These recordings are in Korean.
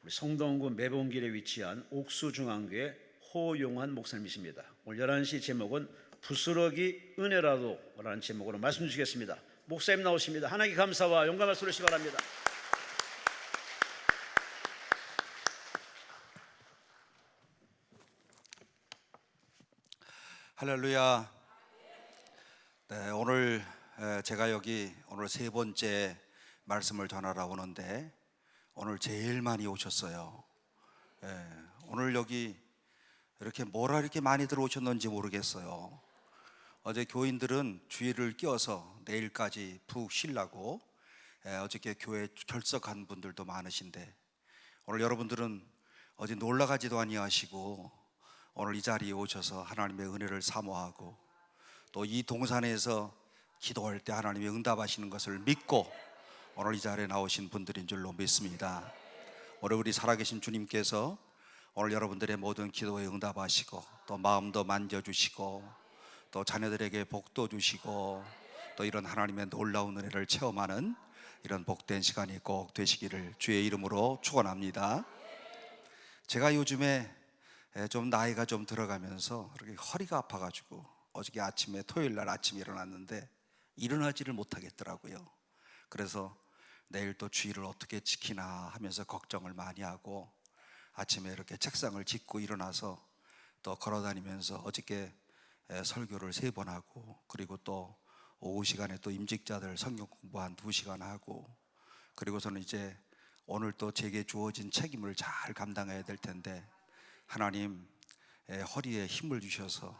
우리 성동구 매봉길에 위치한 옥수중앙교회 호용환 목사님이십니다. 오늘 11시 제목은 부스러기 은혜라도라는 제목으로 말씀 주시겠습니다. 목사님 나오십니다. 하나님께 감사와 영광을 소리시 바랍니다. 할렐루야. 네, 오늘 제가 여기 오늘 세 번째 말씀을 전하러 오는데 오늘 제일 많이 오셨어요. 오늘 여기 이렇게 뭐라 이렇게 많이 들어오셨는지 모르겠어요. 어제 교인들은 주일을 끼워서 내일까지 푹 쉬려고 어저께 교회 결석한 분들도 많으신데 오늘 여러분들은 어제 놀러 가지도 아니하시고 오늘 이 자리에 오셔서 하나님의 은혜를 사모하고 또 이 동산에서 기도할 때 하나님의 응답하시는 것을 믿고 오늘 이 자리에 나오신 분들인 줄로 믿습니다. 오늘 우리 살아계신 주님께서 오늘 여러분들의 모든 기도에 응답하시고 또 마음도 만져주시고 또 자녀들에게 복도 주시고 또 이런 하나님의 놀라운 은혜를 체험하는 이런 복된 시간이 꼭 되시기를 주의 이름으로 축원합니다. 제가 요즘에 좀 나이가 좀 들어가면서 이렇게 허리가 아파가지고 어저께 아침에 토요일 날 아침에 일어났는데 일어나지를 못하겠더라고요. 그래서 내일 또 주일을 어떻게 지키나 하면서 걱정을 많이 하고 아침에 이렇게 책상을 짚고 일어나서 또 걸어다니면서 어저께 설교를 3번 하고 그리고 또 오후 시간에 또 임직자들 성경 공부 한 2시간 하고 그리고서는 이제 오늘 또 제게 주어진 책임을 잘 감당해야 될 텐데 하나님 허리에 힘을 주셔서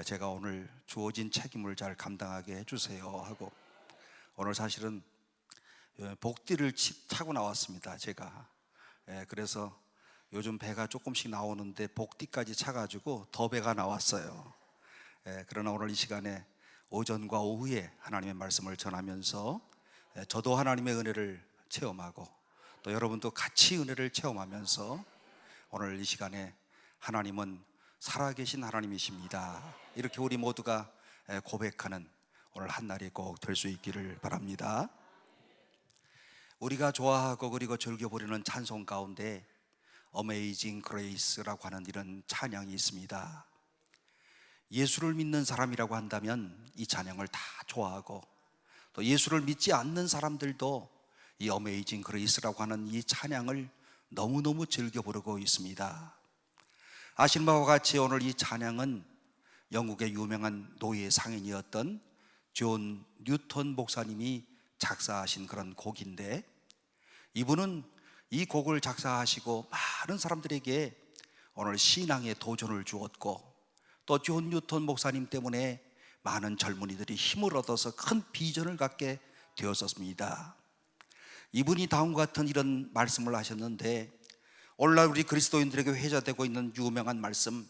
제가 오늘 주어진 책임을 잘 감당하게 해주세요 하고 오늘 사실은 복띠를 차고 나왔습니다. 제가 그래서 요즘 배가 조금씩 나오는데 복띠까지 차가지고 더 배가 나왔어요. 그러나 오늘 이 시간에 오전과 오후에 하나님의 말씀을 전하면서 저도 하나님의 은혜를 체험하고 또 여러분도 같이 은혜를 체험하면서 오늘 이 시간에 하나님은 살아계신 하나님이십니다 이렇게 우리 모두가 고백하는 오늘 한날이 꼭 될 수 있기를 바랍니다. 우리가 좋아하고 그리고 즐겨부리는 찬송 가운데 Amazing Grace라고 하는 이런 찬양이 있습니다. 예수를 믿는 사람이라고 한다면 이 찬양을 다 좋아하고 또 예수를 믿지 않는 사람들도 이 Amazing Grace라고 하는 이 찬양을 너무너무 즐겨 부르고 있습니다. 아시는 바와 같이 오늘 이 찬양은 영국의 유명한 노예 상인이었던 존 뉴턴 목사님이 작사하신 그런 곡인데 이분은 이 곡을 작사하시고 많은 사람들에게 오늘 신앙의 도전을 주었고 또 존 뉴턴 목사님 때문에 많은 젊은이들이 힘을 얻어서 큰 비전을 갖게 되었었습니다. 이분이 다음과 같은 이런 말씀을 하셨는데 오늘날 우리 그리스도인들에게 회자되고 있는 유명한 말씀,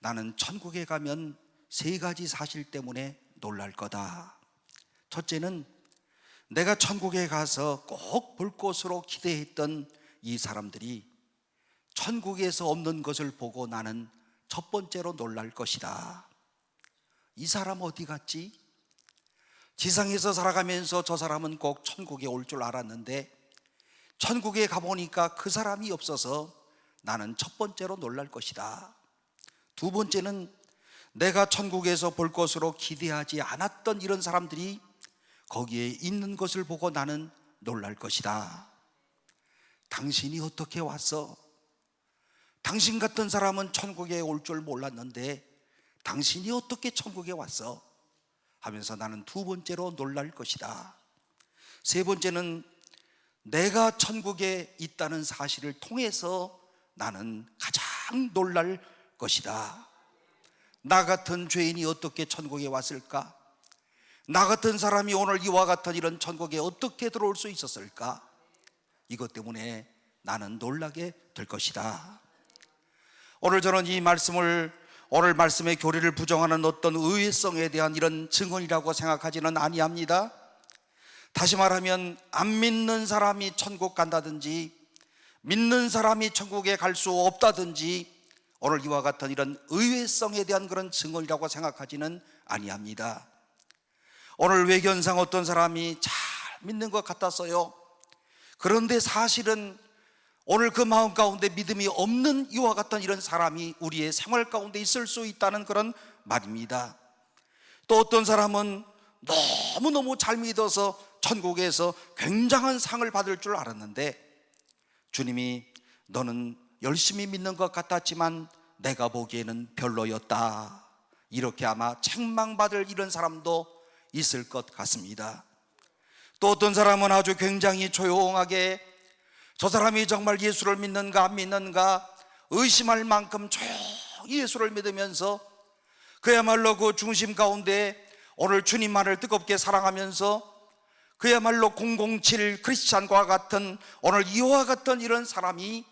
나는 천국에 가면 3가지 사실 때문에 놀랄 거다. 첫째는 내가 천국에 가서 꼭 볼 것으로 기대했던 이 사람들이 천국에서 없는 것을 보고 나는 첫 번째로 놀랄 것이다. 이 사람 어디 갔지? 지상에서 살아가면서 저 사람은 꼭 천국에 올 줄 알았는데 천국에 가보니까 그 사람이 없어서 나는 첫 번째로 놀랄 것이다. 두 번째는 내가 천국에서 볼 것으로 기대하지 않았던 이런 사람들이 거기에 있는 것을 보고 나는 놀랄 것이다. 당신이 어떻게 왔어? 당신 같은 사람은 천국에 올 줄 몰랐는데 당신이 어떻게 천국에 왔어? 하면서 나는 두 번째로 놀랄 것이다. 세 번째는 내가 천국에 있다는 사실을 통해서 나는 가장 놀랄 것이다. 나 같은 죄인이 어떻게 천국에 왔을까? 나 같은 사람이 오늘 이와 같은 이런 천국에 어떻게 들어올 수 있었을까? 이것 때문에 나는 놀라게 될 것이다. 오늘 저는 이 말씀을 오늘 말씀의 교리를 부정하는 어떤 의외성에 대한 이런 증언이라고 생각하지는 아니합니다. 다시 말하면 안 믿는 사람이 천국 간다든지 믿는 사람이 천국에 갈 수 없다든지 오늘 이와 같은 이런 의외성에 대한 그런 증언이라고 생각하지는 아니합니다. 오늘 외견상 어떤 사람이 잘 믿는 것 같았어요. 그런데 사실은 오늘 그 마음 가운데 믿음이 없는 이와 같은 이런 사람이 우리의 생활 가운데 있을 수 있다는 그런 말입니다. 또 어떤 사람은 너무너무 잘 믿어서 천국에서 굉장한 상을 받을 줄 알았는데 주님이 너는 열심히 믿는 것 같았지만 내가 보기에는 별로였다, 이렇게 아마 책망받을 이런 사람도 있을 것 같습니다. 또 어떤 사람은 아주 굉장히 조용하게 저 사람이 정말 예수를 믿는가 안 믿는가 의심할 만큼 조용히 예수를 믿으면서 그야말로 그 중심 가운데 오늘 주님만을 뜨겁게 사랑하면서 그야말로 007 크리스찬과 같은 오늘 이와 같은 이런 사람이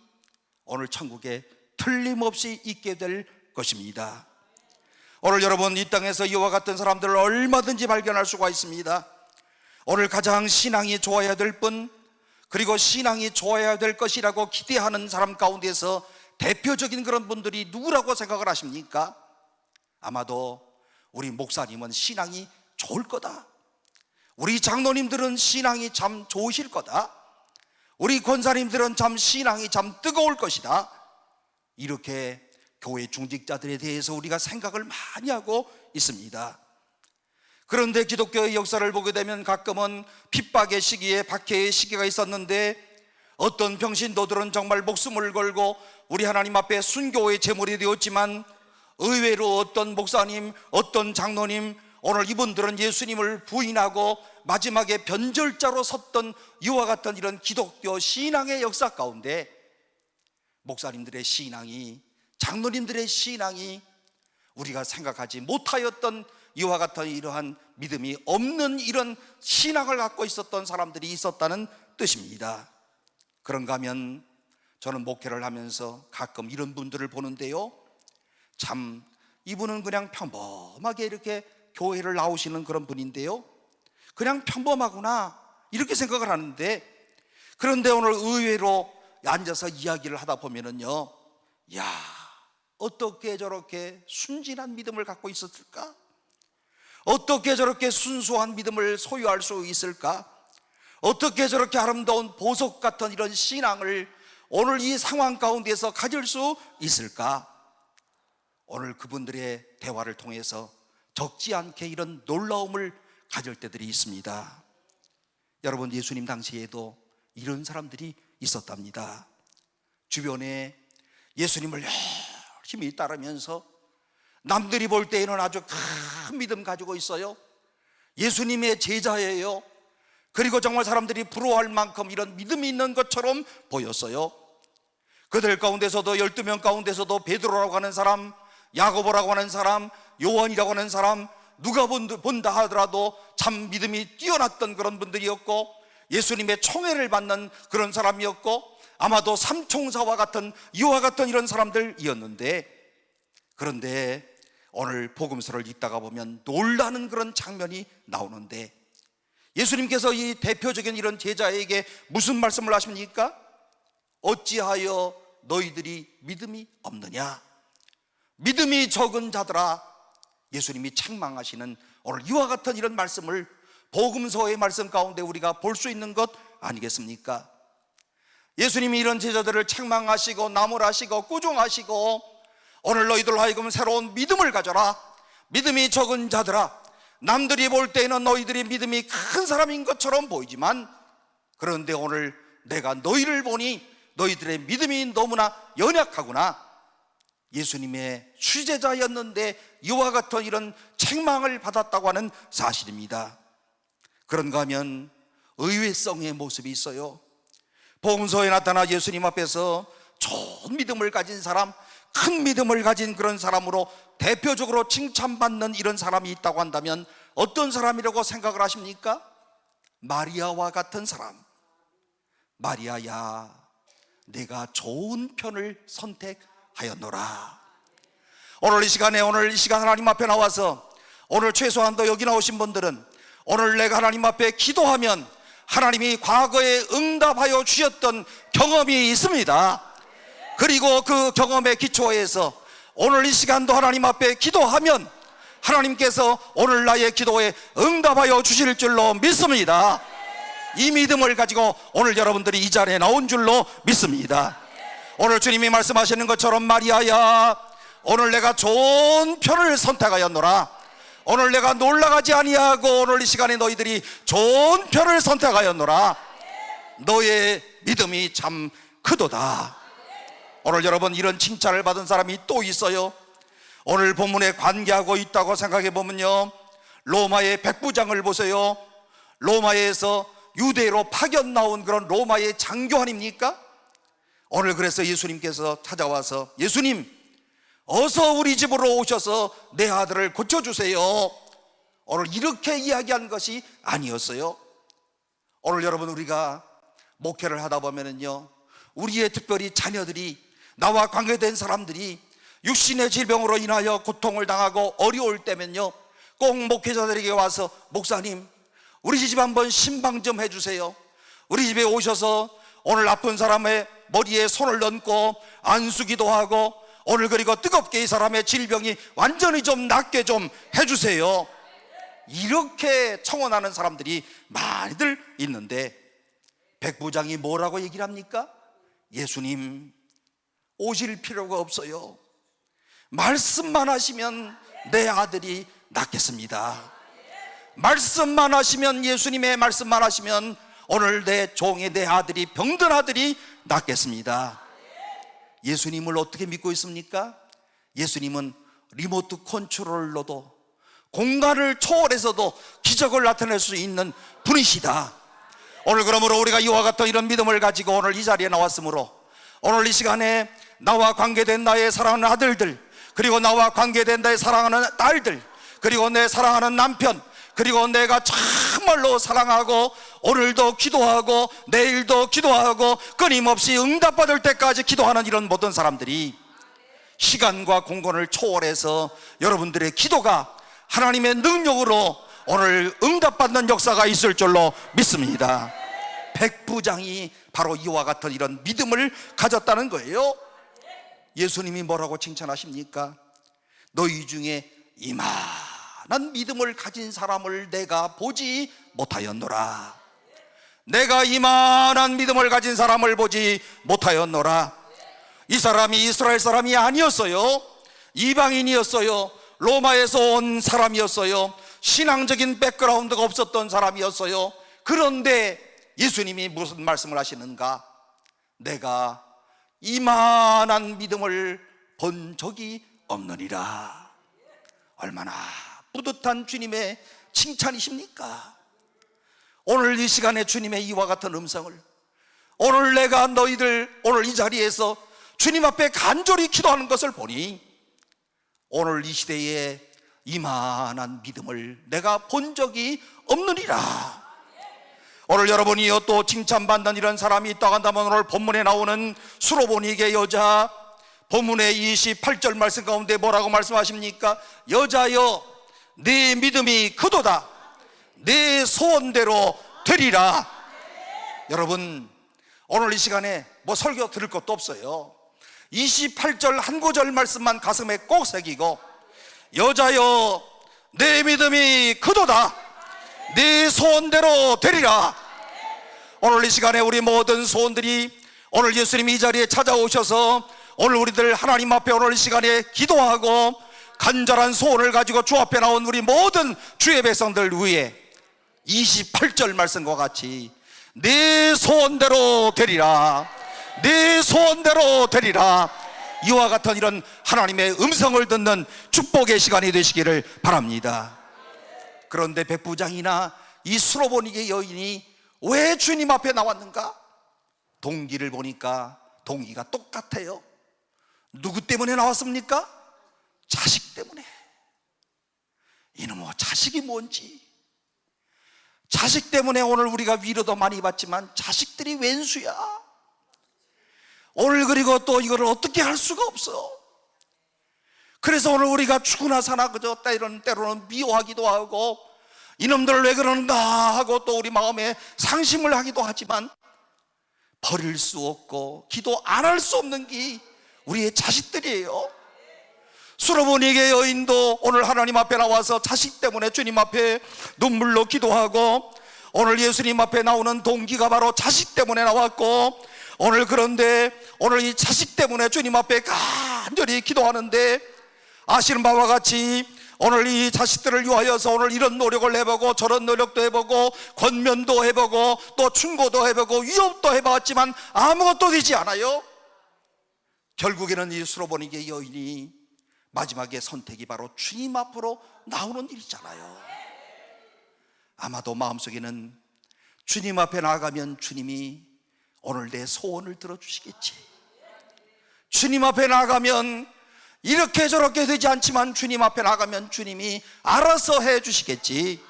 오늘 천국에 틀림없이 있게 될 것입니다. 오늘 여러분 이 땅에서 이와 같은 사람들을 얼마든지 발견할 수가 있습니다. 오늘 가장 신앙이 좋아야 될 분, 그리고 신앙이 좋아야 될 것이라고 기대하는 사람 가운데서 대표적인 그런 분들이 누구라고 생각을 하십니까? 아마도 우리 목사님은 신앙이 좋을 거다, 우리 장로님들은 신앙이 참 좋으실 거다, 우리 권사님들은 참 신앙이 참 뜨거울 것이다, 이렇게 교회 중직자들에 대해서 우리가 생각을 많이 하고 있습니다. 그런데 기독교의 역사를 보게 되면 가끔은 핍박의 시기에 박해의 시기가 있었는데 어떤 병신도들은 정말 목숨을 걸고 우리 하나님 앞에 순교의 제물이 되었지만 의외로 어떤 목사님, 어떤 장로님, 오늘 이분들은 예수님을 부인하고 마지막에 변절자로 섰던 이와 같은 이런 기독교 신앙의 역사 가운데 목사님들의 신앙이, 장로님들의 신앙이 우리가 생각하지 못하였던 이와 같은 이러한 믿음이 없는 이런 신앙을 갖고 있었던 사람들이 있었다는 뜻입니다. 그런가 하면 저는 목회를 하면서 가끔 이런 분들을 보는데요, 참 이분은 그냥 평범하게 이렇게 교회를 나오시는 그런 분인데요, 그냥 평범하구나 이렇게 생각을 하는데, 그런데 오늘 의외로 앉아서 이야기를 하다 보면은요, 야, 어떻게 저렇게 순진한 믿음을 갖고 있었을까? 어떻게 저렇게 순수한 믿음을 소유할 수 있을까? 어떻게 저렇게 아름다운 보석 같은 이런 신앙을 오늘 이 상황 가운데서 가질 수 있을까? 오늘 그분들의 대화를 통해서 적지 않게 이런 놀라움을 가질 때들이 있습니다. 여러분, 예수님 당시에도 이런 사람들이 있었답니다. 주변에 예수님을 열심히 따르면서 남들이 볼 때에는 아주 큰 믿음 가지고 있어요. 예수님의 제자예요. 그리고 정말 사람들이 부러워할 만큼 이런 믿음이 있는 것처럼 보였어요. 그들 가운데서도 12명 가운데서도 베드로라고 하는 사람, 야고보라고 하는 사람, 요한이라고 하는 사람, 누가 본다 하더라도 참 믿음이 뛰어났던 그런 분들이었고 예수님의 총애를 받는 그런 사람이었고 아마도 삼총사와 같은 이와 같은 이런 사람들이었는데, 그런데 오늘 복음서를 읽다가 보면 놀라는 그런 장면이 나오는데 예수님께서 이 대표적인 이런 제자에게 무슨 말씀을 하십니까? 어찌하여 너희들이 믿음이 없느냐? 믿음이 적은 자들아. 예수님이 책망하시는 오늘 이와 같은 이런 말씀을 복음서의 말씀 가운데 우리가 볼 수 있는 것 아니겠습니까? 예수님이 이런 제자들을 책망하시고 나무라시고 꾸중하시고 오늘 너희들 하여금 새로운 믿음을 가져라. 믿음이 적은 자들아. 남들이 볼 때는 너희들이 믿음이 큰 사람인 것처럼 보이지만 그런데 오늘 내가 너희를 보니 너희들의 믿음이 너무나 연약하구나. 예수님의 취재자였는데 이와 같은 이런 책망을 받았다고 하는 사실입니다. 그런가 하면 의외성의 모습이 있어요. 복음서에 나타나 예수님 앞에서 좋은 믿음을 가진 사람, 큰 믿음을 가진 그런 사람으로 대표적으로 칭찬받는 이런 사람이 있다고 한다면 어떤 사람이라고 생각을 하십니까? 마리아와 같은 사람. 마리아야, 내가 좋은 편을 선택하였노라. 오늘 이 시간 하나님 앞에 나와서 오늘 최소한도 여기 나오신 분들은 오늘 내가 하나님 앞에 기도하면 하나님이 과거에 응답하여 주셨던 경험이 있습니다. 그리고 그 경험의 기초에서 오늘 이 시간도 하나님 앞에 기도하면 하나님께서 오늘 나의 기도에 응답하여 주실 줄로 믿습니다. 이 믿음을 가지고 오늘 여러분들이 이 자리에 나온 줄로 믿습니다. 오늘 주님이 말씀하시는 것처럼 마리아야, 오늘 내가 좋은 편을 선택하였노라. 오늘 내가 놀라가지 아니하고 오늘 이 시간에 너희들이 좋은 편을 선택하였노라. 너의 믿음이 참 크도다. 오늘 여러분, 이런 칭찬을 받은 사람이 또 있어요. 오늘 본문에 관계하고 있다고 생각해 보면요, 로마의 백부장을 보세요. 로마에서 유대로 파견 나온 그런 로마의 장교 아닙니까? 오늘 그래서 예수님께서 찾아와서, 예수님 어서 우리 집으로 오셔서 내 아들을 고쳐주세요. 오늘 이렇게 이야기한 것이 아니었어요. 오늘 여러분, 우리가 목회를 하다 보면은요, 우리의 특별히 자녀들이, 나와 관계된 사람들이 육신의 질병으로 인하여 고통을 당하고 어려울 때면요, 꼭 목회자들에게 와서, 목사님 우리 집 한번 신방 좀 해주세요. 우리 집에 오셔서 오늘 아픈 사람의 머리에 손을 얹고 안수기도 하고, 오늘 그리고 뜨겁게 이 사람의 질병이 완전히 좀 낫게 좀 해주세요. 이렇게 청원하는 사람들이 많이들 있는데, 백부장이 뭐라고 얘기를 합니까? 예수님 오실 필요가 없어요. 말씀만 하시면 내 아들이 낫겠습니다. 말씀만 하시면, 예수님의 말씀만 하시면 오늘 내 종의, 내 아들이, 병든 아들이 낫겠습니다. 예수님을 어떻게 믿고 있습니까? 예수님은 리모트 컨트롤러도, 공간을 초월해서도 기적을 나타낼 수 있는 분이시다. 오늘 그러므로 우리가 이와 같은 이런 믿음을 가지고 오늘 이 자리에 나왔으므로, 오늘 이 시간에 나와 관계된 나의 사랑하는 아들들, 그리고 나와 관계된 나의 사랑하는 딸들, 그리고 내 사랑하는 남편, 그리고 내가 정말로 사랑하고 오늘도 기도하고 내일도 기도하고 끊임없이 응답받을 때까지 기도하는 이런 모든 사람들이 시간과 공간을 초월해서 여러분들의 기도가 하나님의 능력으로 오늘 응답받는 역사가 있을 줄로 믿습니다. 백부장이 바로 이와 같은 이런 믿음을 가졌다는 거예요. 예수님이 뭐라고 칭찬하십니까? 너희 중에 이만한 믿음을 가진 사람을 내가 보지 못하였노라. 내가 이만한 믿음을 가진 사람을 보지 못하였노라. 이 사람이 이스라엘 사람이 아니었어요. 이방인이었어요. 로마에서 온 사람이었어요. 신앙적인 백그라운드가 없었던 사람이었어요. 그런데 예수님이 무슨 말씀을 하시는가? 내가 이만한 믿음을 본 적이 없느니라. 얼마나 뿌듯한 주님의 칭찬이십니까? 오늘 이 시간에 주님의 이와 같은 음성을, 오늘 내가 너희들 오늘 이 자리에서 주님 앞에 간절히 기도하는 것을 보니, 오늘 이 시대에 이만한 믿음을 내가 본 적이 없느니라. 오늘 여러분이 또 칭찬받는 이런 사람이 있다고 한다면, 오늘 본문에 나오는 수로보니게 여자, 본문의 28절 말씀 가운데 뭐라고 말씀하십니까? 여자여 네 믿음이 크도다. 네 소원대로 되리라. 여러분, 오늘 이 시간에 뭐 설교 들을 것도 없어요. 28절 한 구절 말씀만 가슴에 꼭 새기고, 여자여 내 믿음이 크도다. 네 소원대로 되리라. 오늘 이 시간에 우리 모든 소원들이, 오늘 예수님이 이 자리에 찾아오셔서 오늘 우리들 하나님 앞에 오늘 이 시간에 기도하고 간절한 소원을 가지고 주 앞에 나온 우리 모든 주의 백성들 위해 28절 말씀과 같이 내 소원대로 되리라, 내 소원대로 되리라, 이와 같은 이런 하나님의 음성을 듣는 축복의 시간이 되시기를 바랍니다. 그런데 백부장이나 이 수로보니게 여인이 왜 주님 앞에 나왔는가? 동기를 보니까 동기가 똑같아요. 누구 때문에 나왔습니까? 자식 때문에. 이놈의 자식이 뭔지, 자식 때문에 오늘 우리가 위로도 많이 받지만 자식들이 웬수야. 오늘 그리고 또 이거를 어떻게 할 수가 없어. 그래서 오늘 우리가 죽으나 사나 그저 때로는 미워하기도 하고, 이놈들 왜 그러는가 하고 또 우리 마음에 상심을 하기도 하지만, 버릴 수 없고 기도 안 할 수 없는 게 우리의 자식들이에요. 수로보니게 여인도 오늘 하나님 앞에 나와서 자식 때문에 주님 앞에 눈물로 기도하고, 오늘 예수님 앞에 나오는 동기가 바로 자식 때문에 나왔고, 오늘 그런데 오늘 이 자식 때문에 주님 앞에 간절히 기도하는데, 아시는 바와 같이 오늘 이 자식들을 위하여서 오늘 이런 노력을 해보고 저런 노력도 해보고 권면도 해보고 또 충고도 해보고 위협도 해봤지만 아무것도 되지 않아요. 결국에는 이 수로보니게 여인이 마지막에 선택이 바로 주님 앞으로 나오는 일이잖아요. 아마도 마음속에는 주님 앞에 나가면 주님이 오늘 내 소원을 들어주시겠지, 주님 앞에 나가면 이렇게 저렇게 되지 않지만 주님 앞에 나가면 주님이 알아서 해주시겠지.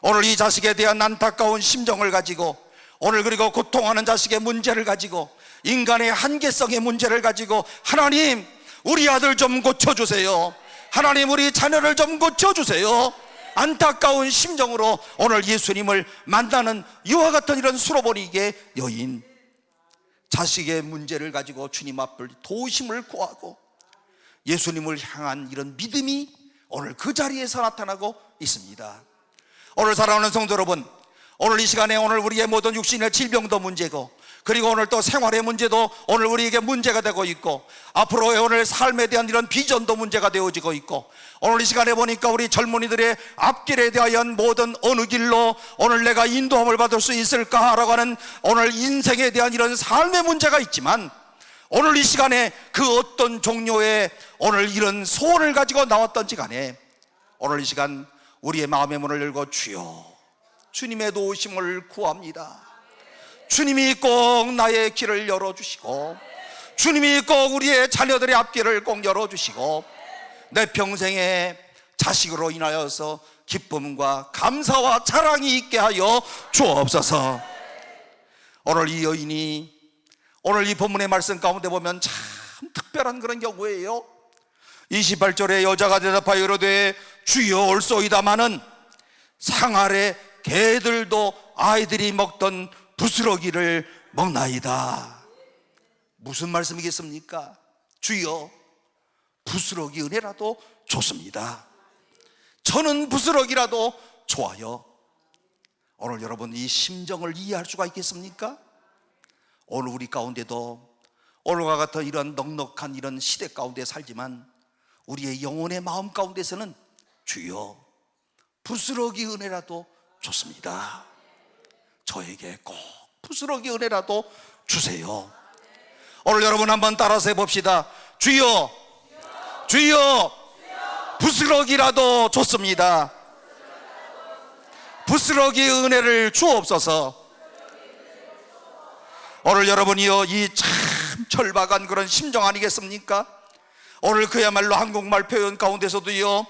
오늘 이 자식에 대한 안타까운 심정을 가지고, 오늘 그리고 고통하는 자식의 문제를 가지고, 인간의 한계성의 문제를 가지고, 하나님 우리 아들 좀 고쳐주세요, 하나님 우리 자녀를 좀 고쳐주세요, 안타까운 심정으로 오늘 예수님을 만나는 이와 같은 이런 수로보니게 여인, 자식의 문제를 가지고 주님 앞을 도우심을 구하고 예수님을 향한 이런 믿음이 오늘 그 자리에서 나타나고 있습니다. 오늘 사랑하는 성도 여러분, 오늘 이 시간에 오늘 우리의 모든 육신의 질병도 문제고, 그리고 오늘 또 생활의 문제도 오늘 우리에게 문제가 되고 있고, 앞으로의 오늘 삶에 대한 이런 비전도 문제가 되어지고 있고, 오늘 이 시간에 보니까 우리 젊은이들의 앞길에 대한 모든 어느 길로 오늘 내가 인도함을 받을 수 있을까라고 하는 오늘 인생에 대한 이런 삶의 문제가 있지만, 오늘 이 시간에 그 어떤 종류의 오늘 이런 소원을 가지고 나왔던지 간에 오늘 이 시간 우리의 마음의 문을 열고 주여 주님의 도우심을 구합니다, 주님이 꼭 나의 길을 열어주시고, 주님이 꼭 우리의 자녀들의 앞길을 꼭 열어주시고, 내 평생에 자식으로 인하여서 기쁨과 감사와 자랑이 있게 하여 주옵소서. 오늘 이 여인이 오늘 이 본문의 말씀 가운데 보면 참 특별한 그런 경우예요. 28절에 여자가 대답하여 이르되 주여 올소이다마는 상 아래 개들도 아이들이 먹던 부스러기를 먹나이다. 무슨 말씀이겠습니까? 주여 부스러기 은혜라도 좋습니다, 저는 부스러기라도 좋아요. 오늘 여러분 이 심정을 이해할 수가 있겠습니까? 오늘 우리 가운데도 오늘과 같은 이런 넉넉한 이런 시대 가운데 살지만 우리의 영혼의 마음 가운데서는 주여 부스러기 은혜라도 좋습니다, 저에게 꼭 부스러기 은혜라도 주세요. 오늘 여러분 한번 따라서 해봅시다. 주여 주여 부스러기라도 좋습니다, 부스러기 은혜를 주옵소서. 오늘 여러분이요 이 참 절박한 그런 심정 아니겠습니까? 오늘 그야말로 한국말 표현 가운데서도요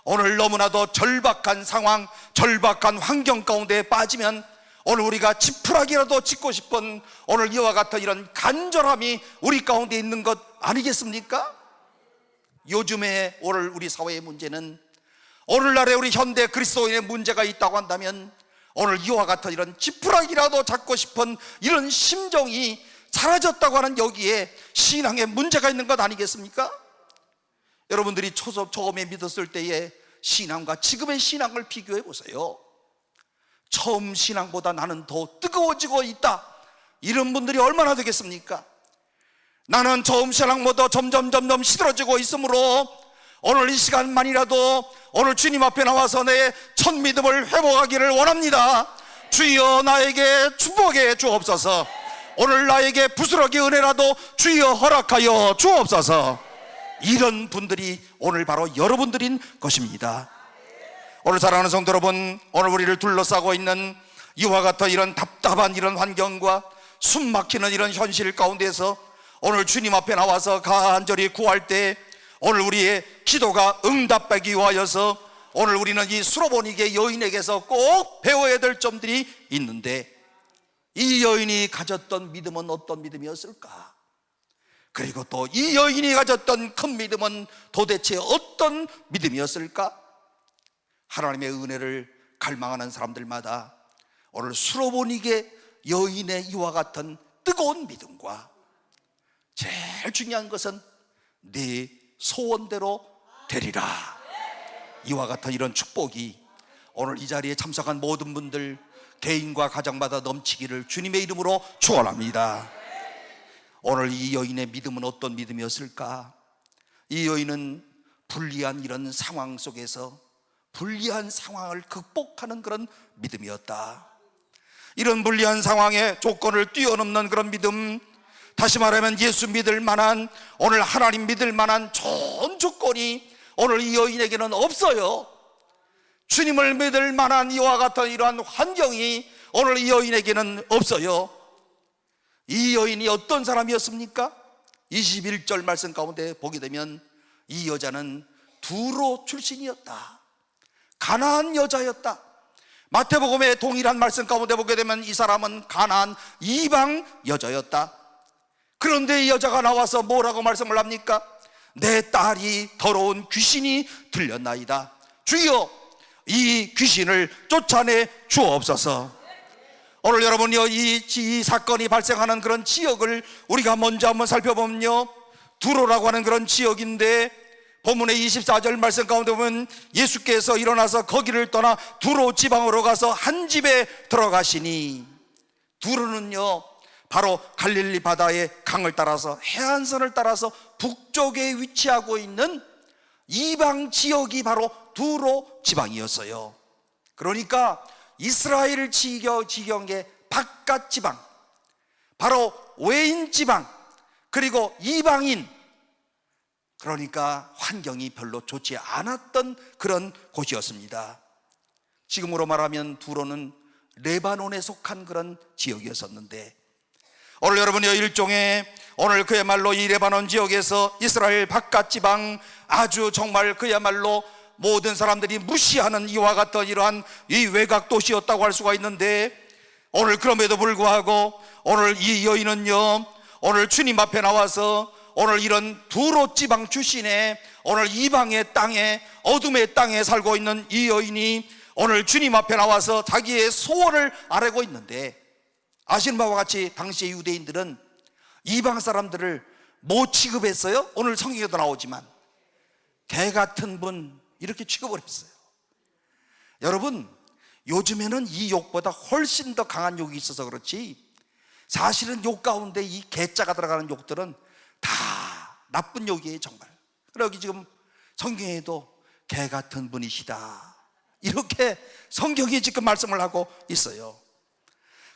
오늘 너무나도 절박한 상황, 절박한 환경 가운데 빠지면 오늘 우리가 지푸라기라도 짚고 싶은 오늘 이와 같은 이런 간절함이 우리 가운데 있는 것 아니겠습니까? 요즘에 오늘 우리 사회의 문제는, 오늘날에 우리 현대 그리스도인의 문제가 있다고 한다면 오늘 이와 같은 이런 지푸라기라도 잡고 싶은 이런 심정이 사라졌다고 하는 여기에 신앙에 문제가 있는 것 아니겠습니까? 여러분들이 처음에 믿었을 때의 신앙과 지금의 신앙을 비교해 보세요. 처음 신앙보다 나는 더 뜨거워지고 있다, 이런 분들이 얼마나 되겠습니까? 나는 처음 신앙보다 점점 시들어지고 있으므로 오늘 이 시간만이라도 오늘 주님 앞에 나와서 내 첫 믿음을 회복하기를 원합니다. 주여 나에게 축복해 주옵소서. 오늘 나에게 부스러기 은혜라도 주여 허락하여 주옵소서. 이런 분들이 오늘 바로 여러분들인 것입니다. 오늘 사랑하는 성도 여러분, 오늘 우리를 둘러싸고 있는 이와 같은 이런 답답한 이런 환경과 숨 막히는 이런 현실 가운데서 오늘 주님 앞에 나와서 간절히 구할 때 오늘 우리의 기도가 응답되기 위하여서 오늘 우리는 이 수로보니게 여인에게서 꼭 배워야 될 점들이 있는데, 이 여인이 가졌던 믿음은 어떤 믿음이었을까? 그리고 또 이 여인이 가졌던 큰 믿음은 도대체 어떤 믿음이었을까? 하나님의 은혜를 갈망하는 사람들마다 오늘 수로보니게 여인의 이와 같은 뜨거운 믿음과 제일 중요한 것은 네 소원대로 되리라, 이와 같은 이런 축복이 오늘 이 자리에 참석한 모든 분들, 개인과 가정마다 넘치기를 주님의 이름으로 축원합니다. 오늘 이 여인의 믿음은 어떤 믿음이었을까? 이 여인은 불리한 이런 상황 속에서 불리한 상황을 극복하는 그런 믿음이었다. 이런 불리한 상황의 조건을 뛰어넘는 그런 믿음, 다시 말하면 예수 믿을 만한, 오늘 하나님 믿을 만한 좋은 조건이 오늘 이 여인에게는 없어요. 주님을 믿을 만한 이와 같은 이러한 환경이 오늘 이 여인에게는 없어요. 이 여인이 어떤 사람이었습니까? 21절 말씀 가운데 보게 되면 이 여자는 두로 출신이었다. 가나안 여자였다. 마태복음의 동일한 말씀 가운데 보게 되면 이 사람은 가나안 이방 여자였다. 그런데 이 여자가 나와서 뭐라고 말씀을 합니까? 내 딸이 더러운 귀신이 들렸나이다. 주여, 이 귀신을 쫓아내 주옵소서. 오늘 여러분요, 이 사건이 발생하는 그런 지역을 우리가 먼저 한번 살펴보면요, 두로라고 하는 그런 지역인데, 본문의 24절 말씀 가운데 보면 예수께서 일어나서 거기를 떠나 두로 지방으로 가서 한 집에 들어가시니, 두로는요 바로 갈릴리 바다의 강을 따라서 해안선을 따라서 북쪽에 위치하고 있는 이방 지역이 바로 두로 지방이었어요. 그러니까 이스라엘 지경의 바깥 지방, 바로 외인 지방, 그리고 이방인, 그러니까 환경이 별로 좋지 않았던 그런 곳이었습니다. 지금으로 말하면 두로는 레바논에 속한 그런 지역이었었는데, 오늘 여러분이 일종의 오늘 그야말로 이 레바논 지역에서 이스라엘 바깥 지방, 아주 정말 그야말로 모든 사람들이 무시하는 이와 같은 이러한 이 외곽 도시였다고 할 수가 있는데, 오늘 그럼에도 불구하고 오늘 이 여인은요, 오늘 주님 앞에 나와서 오늘 이런 두로 지방 출신의 오늘 이방의 땅에, 어둠의 땅에 살고 있는 이 여인이 오늘 주님 앞에 나와서 자기의 소원을 아뢰고 있는데, 아시는 바와 같이 당시의 유대인들은 이방 사람들을 뭐 취급했어요? 오늘 성경에도 나오지만 개 같은 분, 이렇게 취급을 했어요. 여러분, 요즘에는 이 욕보다 훨씬 더 강한 욕이 있어서 그렇지, 사실은 욕 가운데 이 개자가 들어가는 욕들은 다 나쁜 욕이에요, 정말. 그리고 여기 지금 성경에도 개 같은 분이시다, 이렇게 성경이 지금 말씀을 하고 있어요.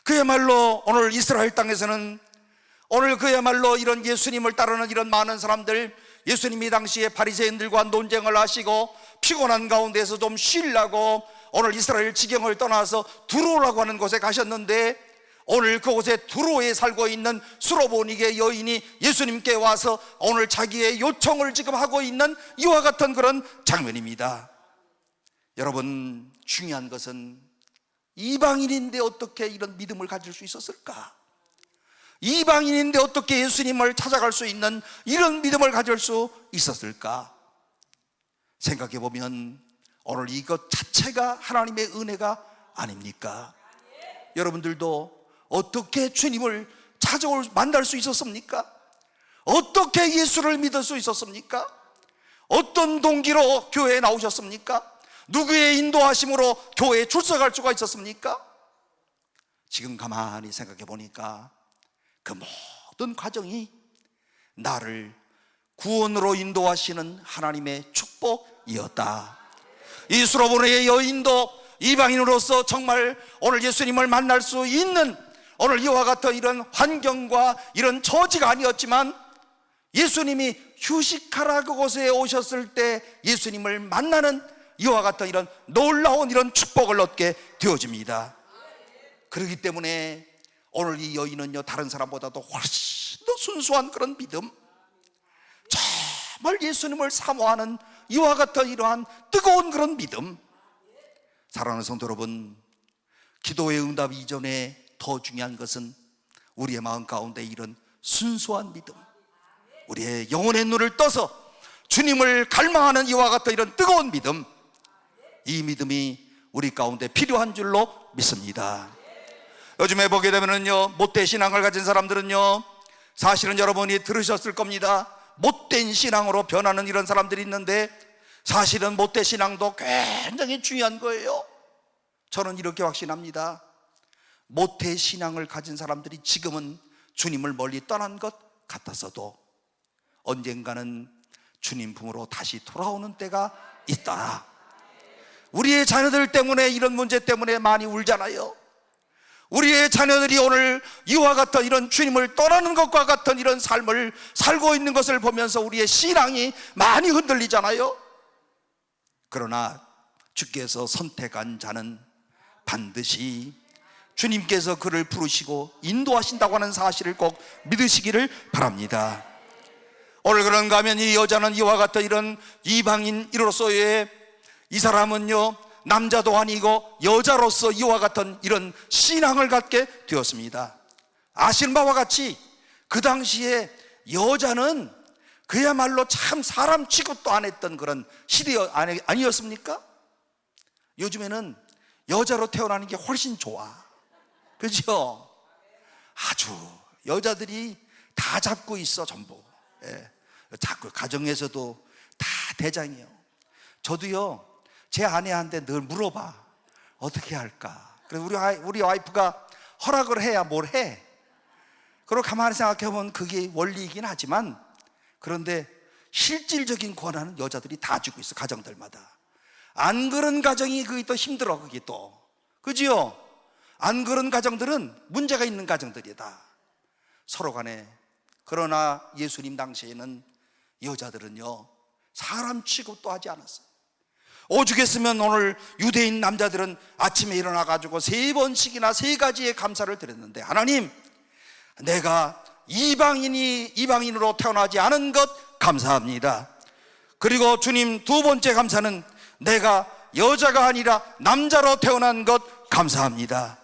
그야말로 오늘 이스라엘 땅에서는 오늘 그야말로 이런 예수님을 따르는 이런 많은 사람들, 예수님이 당시에 바리새인들과 논쟁을 하시고 피곤한 가운데서 좀 쉬려고 오늘 이스라엘 지경을 떠나서 두로라고 하는 곳에 가셨는데, 오늘 그곳에 두로에 살고 있는 수로보니게 여인이 예수님께 와서 오늘 자기의 요청을 지금 하고 있는 이와 같은 그런 장면입니다. 여러분, 중요한 것은 이방인인데 어떻게 이런 믿음을 가질 수 있었을까? 이방인인데 어떻게 예수님을 찾아갈 수 있는 이런 믿음을 가질 수 있었을까? 생각해 보면 오늘 이것 자체가 하나님의 은혜가 아닙니까? 여러분들도 어떻게 주님을 만날 수 있었습니까? 어떻게 예수를 믿을 수 있었습니까? 어떤 동기로 교회에 나오셨습니까? 누구의 인도하심으로 교회에 출석할 수가 있었습니까? 지금 가만히 생각해 보니까 그 모든 과정이 나를 구원으로 인도하시는 하나님의 축복이었다. 이 수로보니게 여인도 이방인으로서 정말 오늘 예수님을 만날 수 있는 오늘 이와 같은 이런 환경과 이런 처지가 아니었지만, 예수님이 휴식하라 그곳에 오셨을 때 예수님을 만나는 이와 같은 이런 놀라운 이런 축복을 얻게 되어집니다. 그렇기 때문에 오늘 이 여인은요, 다른 사람보다도 훨씬 더 순수한 그런 믿음, 정말 예수님을 사모하는 이와 같은 이러한 뜨거운 그런 믿음. 사랑하는 성도 여러분, 기도의 응답 이전에 더 중요한 것은 우리의 마음 가운데 이런 순수한 믿음, 우리의 영혼의 눈을 떠서 주님을 갈망하는 이와 같은 이런 뜨거운 믿음, 이 믿음이 우리 가운데 필요한 줄로 믿습니다. 요즘에 보게 되면은요, 못된 신앙을 가진 사람들은요, 사실은 여러분이 들으셨을 겁니다. 못된 신앙으로 변하는 이런 사람들이 있는데, 사실은 못된 신앙도 굉장히 중요한 거예요. 저는 이렇게 확신합니다. 모태 신앙을 가진 사람들이 지금은 주님을 멀리 떠난 것 같았어도 언젠가는 주님 품으로 다시 돌아오는 때가 있더라. 우리의 자녀들 때문에, 이런 문제 때문에 많이 울잖아요. 우리의 자녀들이 오늘 이와 같은 이런 주님을 떠나는 것과 같은 이런 삶을 살고 있는 것을 보면서 우리의 신앙이 많이 흔들리잖아요. 그러나 주께서 선택한 자는 반드시 주님께서 그를 부르시고 인도하신다고 하는 사실을 꼭 믿으시기를 바랍니다. 오늘 그런가 하면 이 여자는 이와 같은 이런 이방인으로서의, 이 사람은요 남자도 아니고 여자로서 이와 같은 이런 신앙을 갖게 되었습니다. 아시는 바와 같이 그 당시에 여자는 그야말로 참 사람 취급도 안 했던 그런 시대 아니었습니까? 요즘에는 여자로 태어나는 게 훨씬 좋아. 그죠? 아주 여자들이 다 잡고 있어, 전부. 예. 자꾸 가정에서도 다 대장이에요. 저도요 제 아내한테 늘 물어봐, 어떻게 할까? 그래서 우리 와이프가 허락을 해야 뭘 해. 그리고 가만히 생각해보면 그게 원리이긴 하지만, 그런데 실질적인 권한은 여자들이 다 쥐고 있어, 가정들마다. 안 그런 가정이 그게 또 힘들어, 그게 또. 그지요? 안 그런 가정들은 문제가 있는 가정들이다, 서로 간에. 그러나 예수님 당시에는 여자들은요 사람 취급도 하지 않았어요. 오죽했으면 오늘 유대인 남자들은 아침에 일어나가지고 3번씩이나 3가지의 감사를 드렸는데, 하나님, 내가 이방인으로 태어나지 않은 것 감사합니다. 그리고 주님, 2번째 감사는 내가 여자가 아니라 남자로 태어난 것 감사합니다.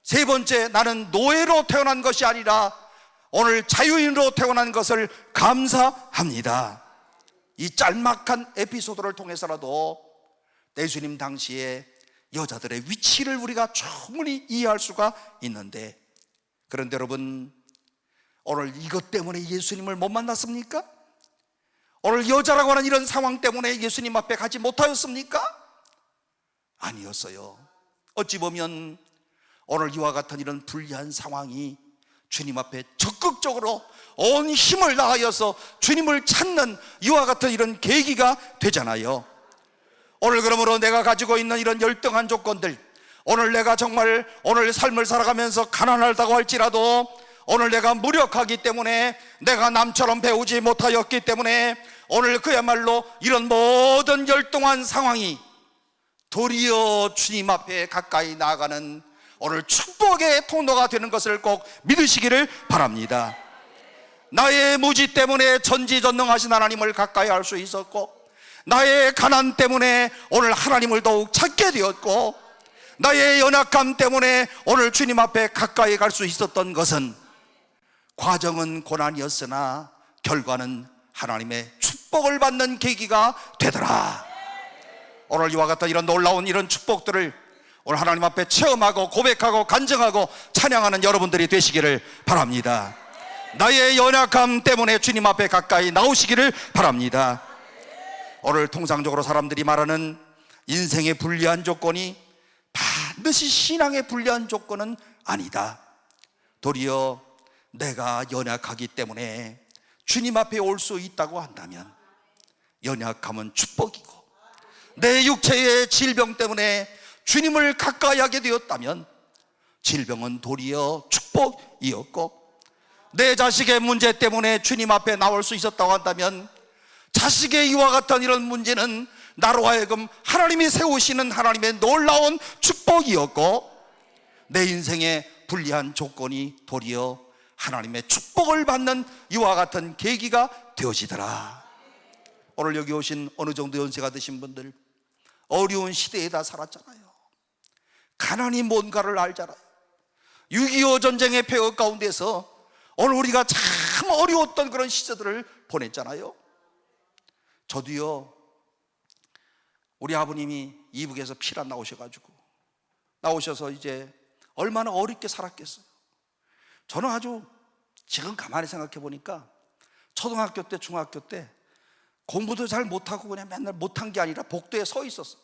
3번째, 나는 노예로 태어난 것이 아니라 오늘 자유인으로 태어난 것을 감사합니다. 이 짤막한 에피소드를 통해서라도 예수님 당시에 여자들의 위치를 우리가 충분히 이해할 수가 있는데, 그런데 여러분, 오늘 이것 때문에 예수님을 못 만났습니까? 오늘 여자라고 하는 이런 상황 때문에 예수님 앞에 가지 못하였습니까? 아니었어요. 어찌 보면 오늘 이와 같은 이런 불리한 상황이 주님 앞에 적극적으로 온 힘을 다하여서 주님을 찾는 이와 같은 이런 계기가 되잖아요. 오늘 그러므로 내가 가지고 있는 이런 열등한 조건들, 오늘 내가 정말 오늘 삶을 살아가면서 가난하다고 할지라도, 오늘 내가 무력하기 때문에, 내가 남처럼 배우지 못하였기 때문에 오늘 그야말로 이런 모든 열등한 상황이 도리어 주님 앞에 가까이 나아가는 오늘 축복의 통로가 되는 것을 꼭 믿으시기를 바랍니다. 나의 무지 때문에 전지전능하신 하나님을 가까이 할 수 있었고, 나의 가난 때문에 오늘 하나님을 더욱 찾게 되었고, 나의 연약함 때문에 오늘 주님 앞에 가까이 갈 수 있었던 것은, 과정은 고난이었으나 결과는 하나님의 축복을 받는 계기가 되더라. 오늘 이와 같은 이런 놀라운 이런 축복들을 오늘 하나님 앞에 체험하고 고백하고 간증하고 찬양하는 여러분들이 되시기를 바랍니다. 나의 연약함 때문에 주님 앞에 가까이 나오시기를 바랍니다. 오늘 통상적으로 사람들이 말하는 인생의 불리한 조건이 반드시 신앙의 불리한 조건은 아니다. 도리어 내가 연약하기 때문에 주님 앞에 올 수 있다고 한다면, 연약함은 축복이고, 내 육체의 질병 때문에 주님을 가까이 하게 되었다면 질병은 도리어 축복이었고, 내 자식의 문제 때문에 주님 앞에 나올 수 있었다고 한다면 자식의 이와 같은 이런 문제는 나로 하여금 하나님이 세우시는 하나님의 놀라운 축복이었고, 내 인생의 불리한 조건이 도리어 하나님의 축복을 받는 이와 같은 계기가 되어지더라. 오늘 여기 오신 어느 정도 연세가 드신 분들, 어려운 시대에 다 살았잖아요. 가난이 뭔가를 알잖아요. 6.25 전쟁의 폐허 가운데서 오늘 우리가 참 어려웠던 그런 시절들을 보냈잖아요. 저도요, 우리 아버님이 이북에서 피란 나오셔서 이제 얼마나 어렵게 살았겠어요. 저는 아주 지금 가만히 생각해 보니까 초등학교 때, 중학교 때 공부도 잘 못하고 그냥 맨날 못한 게 아니라 복도에 서 있었어요.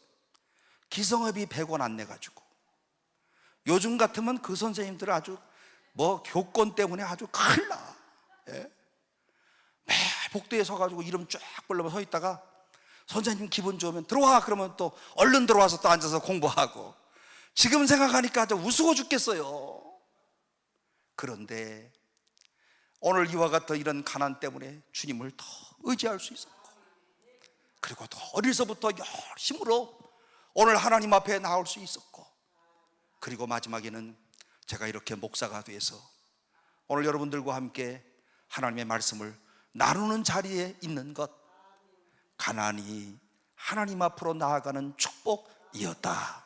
기성업이 100원 안 내가지고. 요즘 같으면 그 선생님들 아주 뭐 교권 때문에 아주 큰일 나. 예? 매 복도에 서가지고 이름 쫙 불러서 서 있다가 선생님 기분 좋으면 들어와 그러면 또 얼른 들어와서 또 앉아서 공부하고, 지금 생각하니까 아주 우스워 죽겠어요. 그런데 오늘 이와 같은 이런 가난 때문에 주님을 더 의지할 수 있었고, 그리고 또 어려서부터 열심으로 오늘 하나님 앞에 나올 수 있었고, 그리고 마지막에는 제가 이렇게 목사가 돼서 오늘 여러분들과 함께 하나님의 말씀을 나누는 자리에 있는 것, 가난이 하나님 앞으로 나아가는 축복이었다.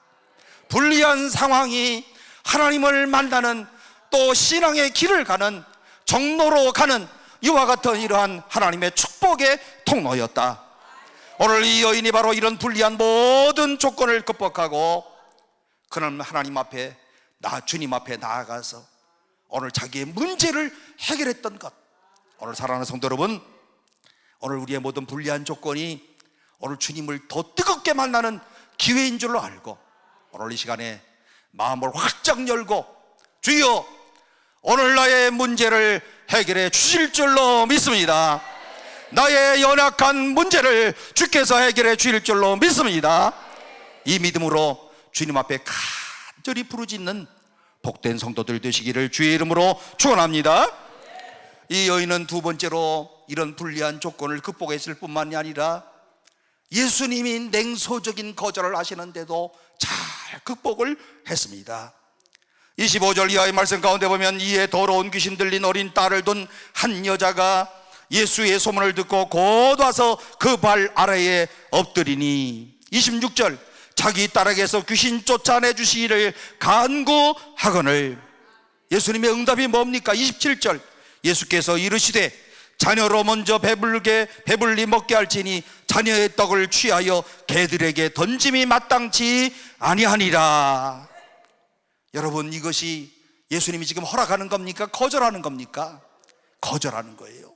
불리한 상황이 하나님을 만나는, 또 신앙의 길을 가는, 정로로 가는 이와 같은 이러한 하나님의 축복의 통로였다. 오늘 이 여인이 바로 이런 불리한 모든 조건을 극복하고 그는 하나님 앞에, 주님 앞에 나아가서 오늘 자기의 문제를 해결했던 것. 오늘 사랑하는 성도 여러분, 오늘 우리의 모든 불리한 조건이 오늘 주님을 더 뜨겁게 만나는 기회인 줄로 알고, 오늘 이 시간에 마음을 활짝 열고 주여 오늘 나의 문제를 해결해 주실 줄로 믿습니다. 나의 연약한 문제를 주께서 해결해 주실 줄로 믿습니다. 이 믿음으로 주님 앞에 간절히 부르짖는 복된 성도들 되시기를 주의 이름으로 축원합니다. 이 여인은 두 번째로 이런 불리한 조건을 극복했을 뿐만이 아니라 예수님이 냉소적인 거절을 하시는데도 잘 극복을 했습니다. 25절 이하의 말씀 가운데 보면, 이에 더러운 귀신 들린 어린 딸을 둔 한 여자가 예수의 소문을 듣고 곧 와서 그 발 아래에 엎드리니, 26절 자기 딸에게서 귀신 쫓아내 주시기를 간구하거늘. 예수님의 응답이 뭡니까? 27절 예수께서 이르시되 자녀로 먼저 배불리 먹게 할지니 자녀의 떡을 취하여 개들에게 던짐이 마땅치 아니하니라. 여러분, 이것이 예수님이 지금 허락하는 겁니까? 거절하는 겁니까? 거절하는 거예요.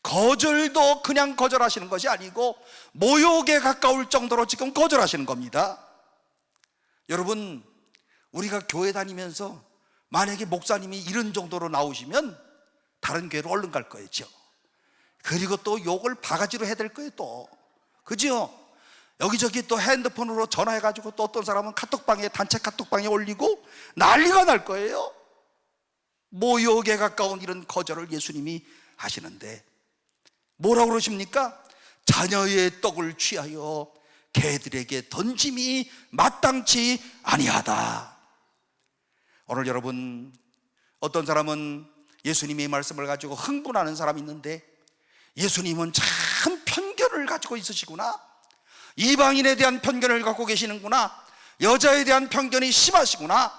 거절도 그냥 거절하시는 것이 아니고 모욕에 가까울 정도로 지금 거절하시는 겁니다. 여러분, 우리가 교회 다니면서 만약에 목사님이 이런 정도로 나오시면 다른 교회로 얼른 갈 거죠. 그리고 또 욕을 바가지로 해야 될 거예요 또. 그죠? 여기저기 또 핸드폰으로 전화해가지고 또 어떤 사람은 카톡방에, 단체 카톡방에 올리고 난리가 날 거예요. 모욕에 가까운 이런 거절을 예수님이 하시는데 뭐라고 그러십니까? 자녀의 떡을 취하여 개들에게 던짐이 마땅치 아니하다. 오늘 여러분, 어떤 사람은 예수님의 말씀을 가지고 흥분하는 사람이 있는데, 예수님은 참 편견을 가지고 있으시구나, 이방인에 대한 편견을 갖고 계시는구나, 여자에 대한 편견이 심하시구나.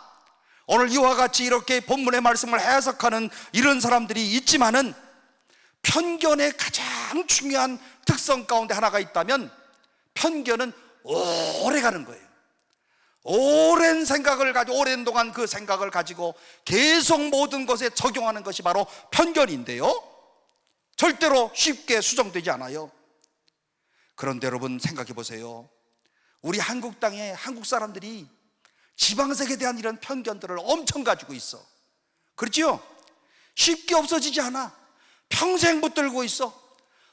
오늘 이와 같이 이렇게 본문의 말씀을 해석하는 이런 사람들이 있지만은, 편견의 가장 중요한 특성 가운데 하나가 있다면 편견은 오래 가는 거예요. 오랜 생각을 가지고, 오랜 동안 그 생각을 가지고 계속 모든 것에 적용하는 것이 바로 편견인데요, 절대로 쉽게 수정되지 않아요. 그런데 여러분 생각해 보세요. 우리 한국 땅에 한국 사람들이 지방색에 대한 이런 편견들을 엄청 가지고 있어. 그렇죠? 쉽게 없어지지 않아. 평생 붙들고 있어.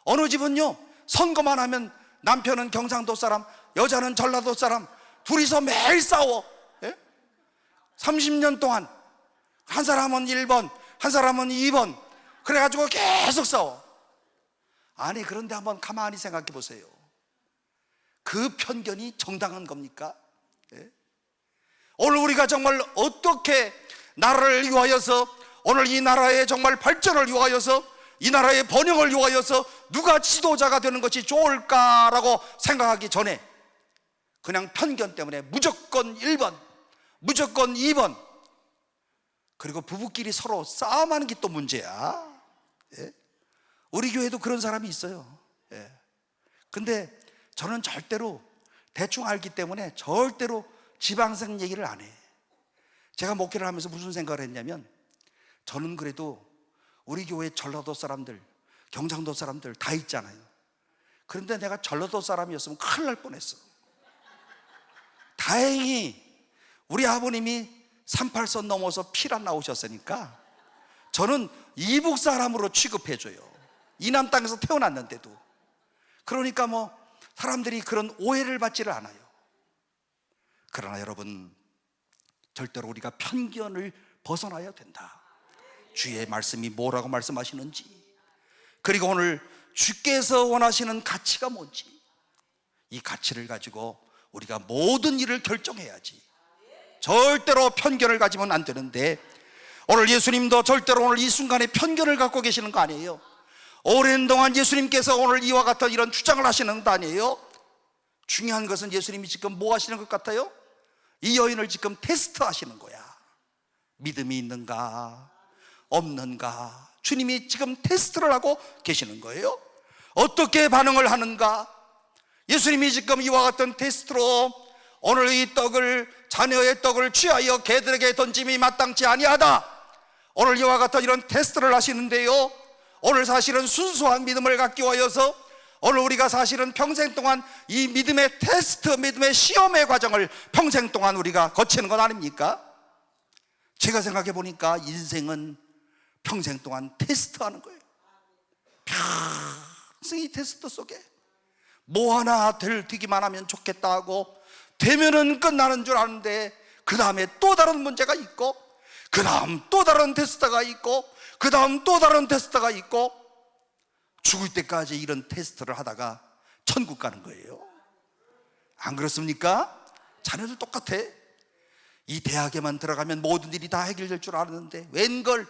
어느 집은요, 선거만 하면 남편은 경상도 사람, 여자는 전라도 사람, 둘이서 매일 싸워. 예? 30년 동안 한 사람은 1번, 한 사람은 2번, 그래가지고 계속 싸워. 아니, 그런데 한번 가만히 생각해 보세요. 그 편견이 정당한 겁니까? 예? 오늘 우리가 정말 어떻게 나라를 위하여서, 오늘 이 나라의 정말 발전을 위하여서, 이 나라의 번영을 위하여서 누가 지도자가 되는 것이 좋을까라고 생각하기 전에 그냥 편견 때문에 무조건 1번, 무조건 2번, 그리고 부부끼리 서로 싸움하는 게 또 문제야. 예? 우리 교회도 그런 사람이 있어요. 예. 근데 저는 절대로, 대충 알기 때문에 절대로 지방생 얘기를 안 해. 제가 목회를 하면서 무슨 생각을 했냐면, 저는 그래도 우리 교회 전라도 사람들, 경상도 사람들 다 있잖아요. 그런데 내가 전라도 사람이었으면 큰일 날 뻔했어. 다행히 우리 아버님이 38선 넘어서 피란 나오셨으니까 저는 이북 사람으로 취급해줘요. 이남 땅에서 태어났는데도. 그러니까 뭐 사람들이 그런 오해를 받지를 않아요. 그러나 여러분, 절대로 우리가 편견을 벗어나야 된다. 주의 말씀이 뭐라고 말씀하시는지, 그리고 오늘 주께서 원하시는 가치가 뭔지, 이 가치를 가지고 우리가 모든 일을 결정해야지. 절대로 편견을 가지면 안 되는데, 오늘 예수님도 절대로 오늘 이 순간에 편견을 갖고 계시는 거 아니에요. 오랜 동안 예수님께서 오늘 이와 같은 이런 주장을 하시는 거 아니에요. 중요한 것은 예수님이 지금 뭐 하시는 것 같아요? 이 여인을 지금 테스트 하시는 거야. 믿음이 있는가 없는가, 주님이 지금 테스트를 하고 계시는 거예요. 어떻게 반응을 하는가. 예수님이 지금 이와 같은 테스트로 오늘 이 떡을, 자녀의 떡을 취하여 개들에게 던짐이 마땅치 아니하다, 오늘 이와 같은 이런 테스트를 하시는데요, 오늘 사실은 순수한 믿음을 갖기 위하여서 오늘 우리가 사실은 평생 동안 이 믿음의 테스트, 믿음의 시험의 과정을 평생 동안 우리가 거치는 건 아닙니까? 제가 생각해 보니까 인생은 평생 동안 테스트하는 거예요. 평생 이 테스트 속에 뭐 하나 되기만 하면 좋겠다 하고 되면은 끝나는 줄 아는데, 그 다음에 또 다른 문제가 있고, 그 다음 또 다른 테스트가 있고, 그 다음 또 다른 테스트가 있고, 죽을 때까지 이런 테스트를 하다가 천국 가는 거예요. 안 그렇습니까? 자녀들 똑같아. 이 대학에만 들어가면 모든 일이 다 해결될 줄 알았는데 웬걸,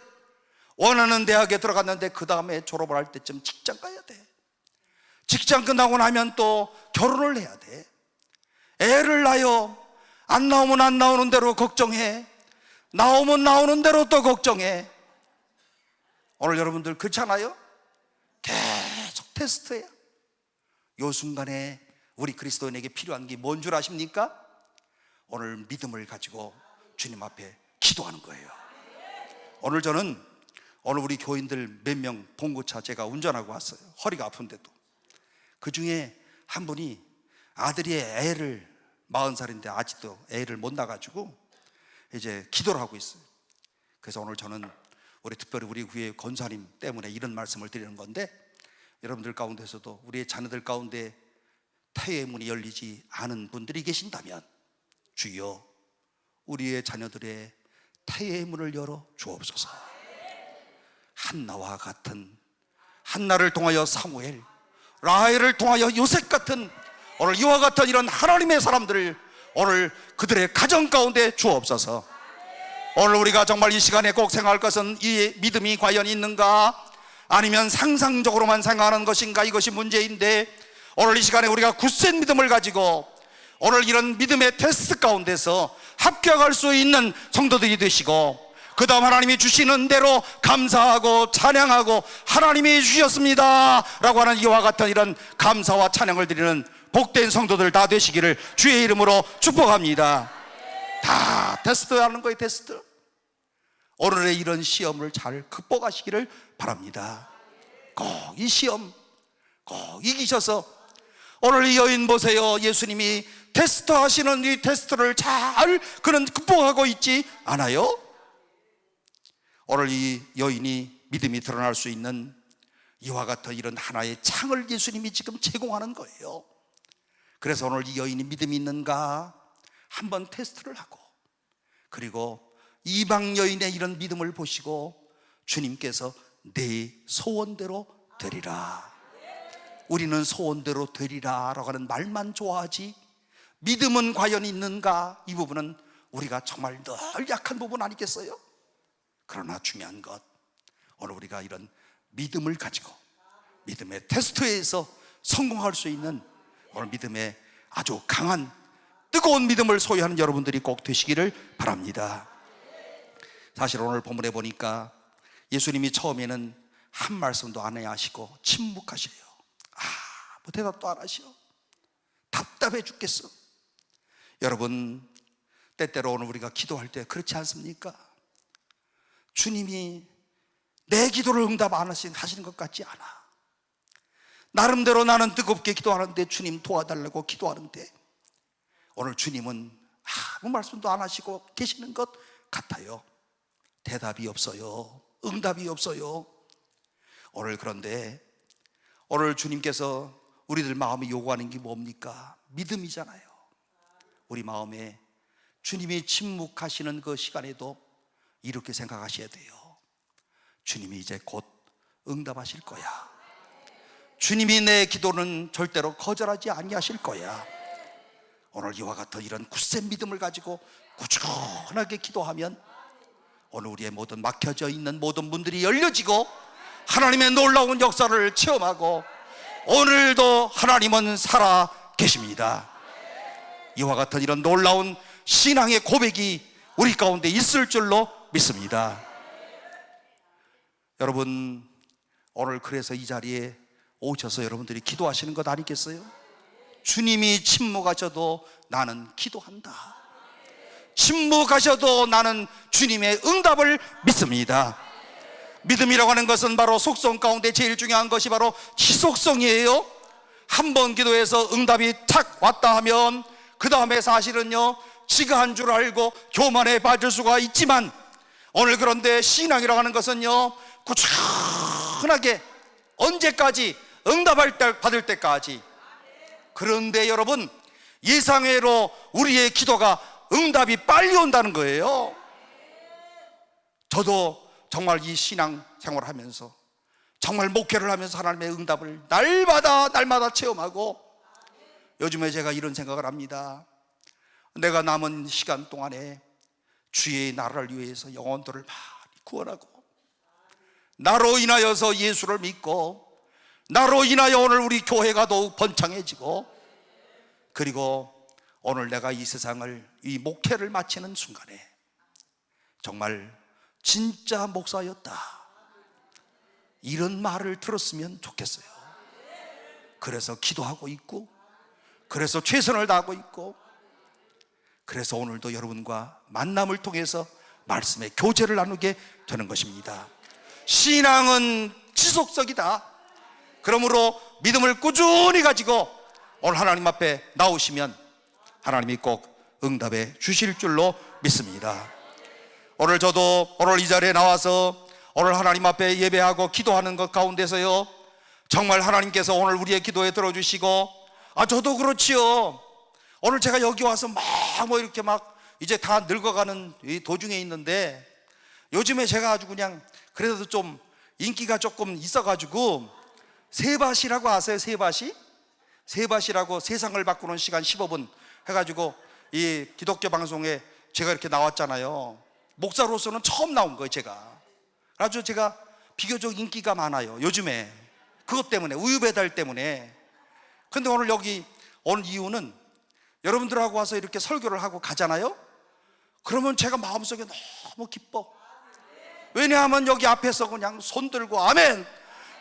원하는 대학에 들어갔는데 그 다음에 졸업을 할 때쯤 직장 가야 돼. 직장 끝나고 나면 또 결혼을 해야 돼. 애를 낳아요. 안 나오면 안 나오는 대로 걱정해. 나오면 나오는 대로 또 걱정해. 오늘 여러분들 그렇잖아요? 계속 테스트예요. 이 순간에 우리 그리스도인에게 필요한 게 뭔 줄 아십니까? 오늘 믿음을 가지고 주님 앞에 기도하는 거예요. 오늘 저는 오늘 우리 교인들 몇 명 봉고차 제가 운전하고 왔어요. 허리가 아픈데도. 그 중에 한 분이 아들이 애를 40살인데 아직도 애를 못 낳아가지고 이제 기도를 하고 있어요. 그래서 오늘 저는 우리 특별히 우리 교회 권사님 때문에 이런 말씀을 드리는 건데, 여러분들 가운데서도 우리의 자녀들 가운데 태의 문이 열리지 않은 분들이 계신다면, 주여 우리의 자녀들의 태의 문을 열어 주옵소서. 한나와 같은, 한나를 통하여 사무엘, 라헬을 통하여 요셉 같은 오늘 이와 같은 이런 하나님의 사람들을 오늘 그들의 가정 가운데 주옵소서. 오늘 우리가 정말 이 시간에 꼭 생각할 것은 이 믿음이 과연 있는가, 아니면 상상적으로만 생각하는 것인가, 이것이 문제인데, 오늘 이 시간에 우리가 굳센 믿음을 가지고 오늘 이런 믿음의 테스트 가운데서 합격할 수 있는 성도들이 되시고, 그 다음 하나님이 주시는 대로 감사하고 찬양하고 하나님이 주셨습니다 라고 하는 이와 같은 이런 감사와 찬양을 드리는 복된 성도들 다 되시기를 주의 이름으로 축복합니다. 다 테스트하는 거예요. 테스트. 오늘의 이런 시험을 잘 극복하시기를 바랍니다. 꼭 이 시험 꼭 이기셔서, 오늘 이 여인 보세요. 예수님이 테스트 하시는 이 테스트를 잘 그는 극복하고 있지 않아요? 오늘 이 여인이 믿음이 드러날 수 있는 이와 같은 이런 하나의 창을 예수님이 지금 제공하는 거예요. 그래서 오늘 이 여인이 믿음이 있는가 한번 테스트를 하고, 그리고 이방 여인의 이런 믿음을 보시고 주님께서 내 소원대로 되리라, 우리는 소원대로 되리라 라고 하는 말만 좋아하지 믿음은 과연 있는가, 이 부분은 우리가 정말 늘 약한 부분 아니겠어요? 그러나 중요한 것, 오늘 우리가 이런 믿음을 가지고 믿음의 테스트에서 성공할 수 있는 오늘 믿음의 아주 강한 뜨거운 믿음을 소유하는 여러분들이 꼭 되시기를 바랍니다. 사실 오늘 본문에 보니까 예수님이 처음에는 한 말씀도 안 하시고 침묵하셔요. 뭐 대답도 안 하셔. 답답해 죽겠어. 여러분, 때때로 오늘 우리가 기도할 때 그렇지 않습니까? 주님이 내 기도를 응답 안 하시는 것 같지 않아. 나름대로 나는 뜨겁게 기도하는데, 주님 도와달라고 기도하는데, 오늘 주님은 아무 말씀도 안 하시고 계시는 것 같아요. 대답이 없어요. 응답이 없어요. 그런데 오늘 주님께서 우리들 마음에 요구하는 게 뭡니까? 믿음이잖아요. 우리 마음에 주님이 침묵하시는 그 시간에도 이렇게 생각하셔야 돼요. 주님이 이제 곧 응답하실 거야. 주님이 내 기도는 절대로 거절하지 아니하실 거야. 오늘 이와 같은 이런 굳센 믿음을 가지고 꾸준하게 기도하면 오늘 우리의 모든 막혀져 있는 모든 문들이 열려지고 하나님의 놀라운 역사를 체험하고 오늘도 하나님은 살아 계십니다. 이와 같은 이런 놀라운 신앙의 고백이 우리 가운데 있을 줄로 믿습니다. 여러분, 오늘 그래서 이 자리에 오셔서 여러분들이 기도하시는 것 아니겠어요? 주님이 침묵하셔도 나는 기도한다. 침묵하셔도 나는 주님의 응답을 믿습니다. 믿음이라고 하는 것은 바로 속성 가운데 제일 중요한 것이 바로 지속성이에요. 한 번 기도해서 응답이 탁 왔다 하면 그 다음에 사실은요, 지가 한 줄 알고 교만에 빠질 수가 있지만 오늘 그런데 신앙이라고 하는 것은요, 꾸준하게 언제까지? 응답할 때 받을 때까지. 그런데 여러분, 예상외로 우리의 기도가 응답이 빨리 온다는 거예요. 저도 정말 이 신앙 생활을 하면서 정말 목회를 하면서 하나님의 응답을 날마다 체험하고 요즘에 제가 이런 생각을 합니다. 내가 남은 시간 동안에 주의 나라를 위해서 영혼들을 많이 구원하고 나로 인하여서 예수를 믿고 나로 인하여 오늘 우리 교회가 더욱 번창해지고 그리고 오늘 내가 이 세상을 이 목회를 마치는 순간에 정말 진짜 목사였다 이런 말을 들었으면 좋겠어요. 그래서 기도하고 있고 그래서 최선을 다하고 있고 그래서 오늘도 여러분과 만남을 통해서 말씀의 교제를 나누게 되는 것입니다. 신앙은 지속적이다. 그러므로 믿음을 꾸준히 가지고 오늘 하나님 앞에 나오시면 하나님이 꼭 응답해 주실 줄로 믿습니다. 오늘 저도 오늘 이 자리에 나와서 오늘 하나님 앞에 예배하고 기도하는 것 가운데서요, 정말 하나님께서 오늘 우리의 기도에 들어주시고 저도 그렇지요. 오늘 제가 여기 와서 이렇게 이제 다 늙어가는 이 도중에 있는데 요즘에 제가 아주 그냥 그래도 좀 인기가 조금 있어가지고 세바시라고 아세요? 세바시라고 세상을 바꾸는 시간 15분 해가지고 이 기독교 방송에 제가 이렇게 나왔잖아요. 목사로서는 처음 나온 거예요. 아주 제가 비교적 인기가 많아요. 요즘에 그것 때문에, 우유 배달 때문에. 근데 오늘 여기 온 이유는 여러분들하고 와서 이렇게 설교를 하고 가잖아요. 그러면 제가 마음속에 너무 기뻐. 왜냐하면 여기 앞에서 그냥 손 들고 아멘,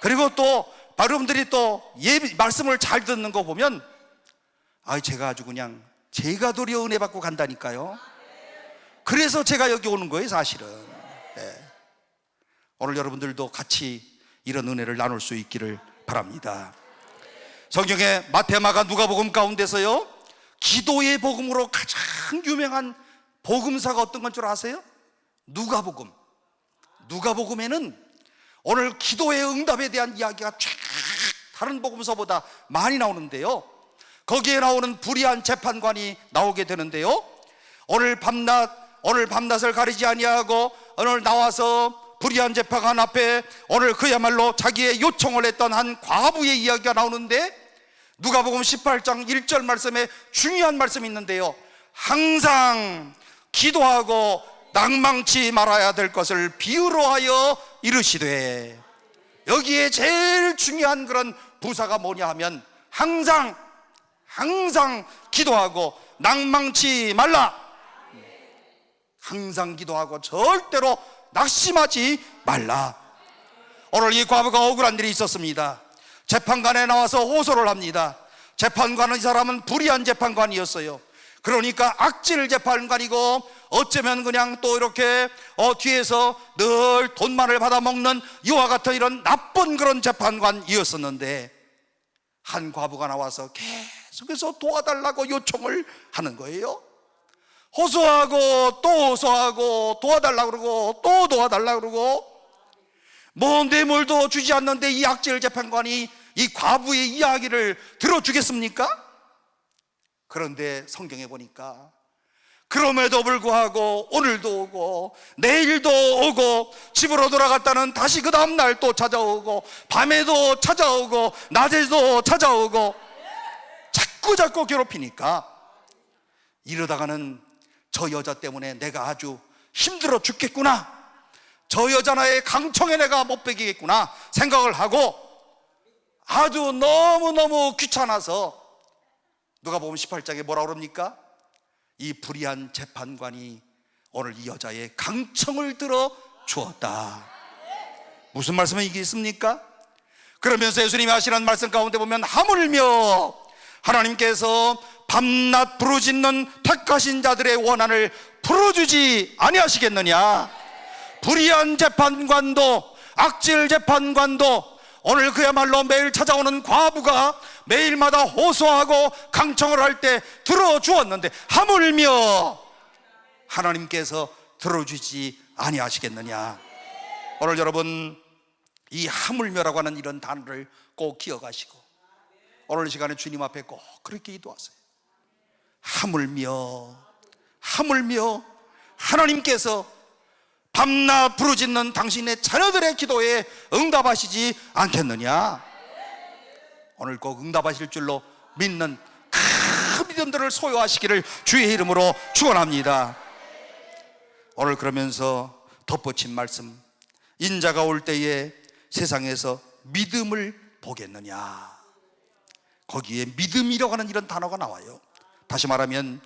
그리고 또 여러분들이 또 말씀을 잘 듣는 거 보면 제가 아주 그냥 제가 도리어 은혜 받고 간다니까요. 그래서 제가 여기 오는 거예요, 사실은. 네. 오늘 여러분들도 같이 이런 은혜를 나눌 수 있기를 바랍니다. 성경의 마태, 마가, 누가복음 가운데서요, 기도의 복음으로 가장 유명한 복음사가 어떤 건 줄 아세요? 누가복음. 누가복음에는 오늘 기도의 응답에 대한 이야기가 쫙 다른 복음서보다 많이 나오는데요, 거기에 나오는 불의한 재판관이 나오게 되는데요, 오늘 밤낮을 가리지 아니하고 오늘 나와서 불의한 재판관 앞에 오늘 그야말로 자기의 요청을 했던 한 과부의 이야기가 나오는데, 누가복음 18장 1절 말씀에 중요한 말씀이 있는데요, 항상 기도하고 낭망치 말아야 될 것을 비유로 하여 이르시되, 여기에 제일 중요한 그런 부사가 뭐냐 하면 항상 기도하고 낭망치 말라. 항상 기도하고 절대로 낙심하지 말라. 오늘 이 과부가 억울한 일이 있었습니다. 재판관에 나와서 호소를 합니다. 재판관은, 이 사람은 불의한 재판관이었어요. 그러니까 악질 재판관이고 어쩌면 그냥 또 이렇게 뒤에서 늘 돈만을 받아먹는 이와 같은 이런 나쁜 그런 재판관이었었는데, 한 과부가 나와서 계속해서 도와달라고 요청을 하는 거예요. 호소하고 또 호소하고 도와달라고 그러고 또 도와달라고 그러고 뭐 뇌물도 주지 않는데 이 악질 재판관이 이 과부의 이야기를 들어주겠습니까? 그런데 성경에 보니까 그럼에도 불구하고 오늘도 오고 내일도 오고 집으로 돌아갔다는 다시 그 다음날 또 찾아오고 밤에도 찾아오고 낮에도 찾아오고 자꾸 괴롭히니까 이러다가는 저 여자 때문에 내가 아주 힘들어 죽겠구나, 저 여자 나의 강청에 내가 못 베기겠구나 생각을 하고 아주 너무너무 귀찮아서 누가 보면 18장에 뭐라 그럽니까? 이 불의한 재판관이 오늘 이 여자의 강청을 들어 주었다. 무슨 말씀이 이게 있습니까? 그러면서 예수님이 하시는 말씀 가운데 보면 하물며 하나님께서 밤낮 부르짖는 택하신 자들의 원한을 풀어주지 아니하시겠느냐. 불의한 재판관도 악질 재판관도 오늘 그야말로 매일 찾아오는 과부가 매일마다 호소하고 강청을 할 때 들어주었는데 하물며 하나님께서 들어주지 아니하시겠느냐. 오늘 여러분 이 하물며라고 하는 이런 단어를 꼭 기억하시고 오늘 이 시간에 주님 앞에 꼭 그렇게 기도하세요. 하물며 하나님께서 밤낮 부르짖는 당신의 자녀들의 기도에 응답하시지 않겠느냐. 오늘 꼭 응답하실 줄로 믿는 큰 믿음들을 소유하시기를 주의 이름으로 축원합니다. 오늘 그러면서 덧붙인 말씀, 인자가 올 때에 세상에서 믿음을 보겠느냐. 거기에 믿음이라고 하는 이런 단어가 나와요. 다시 말하면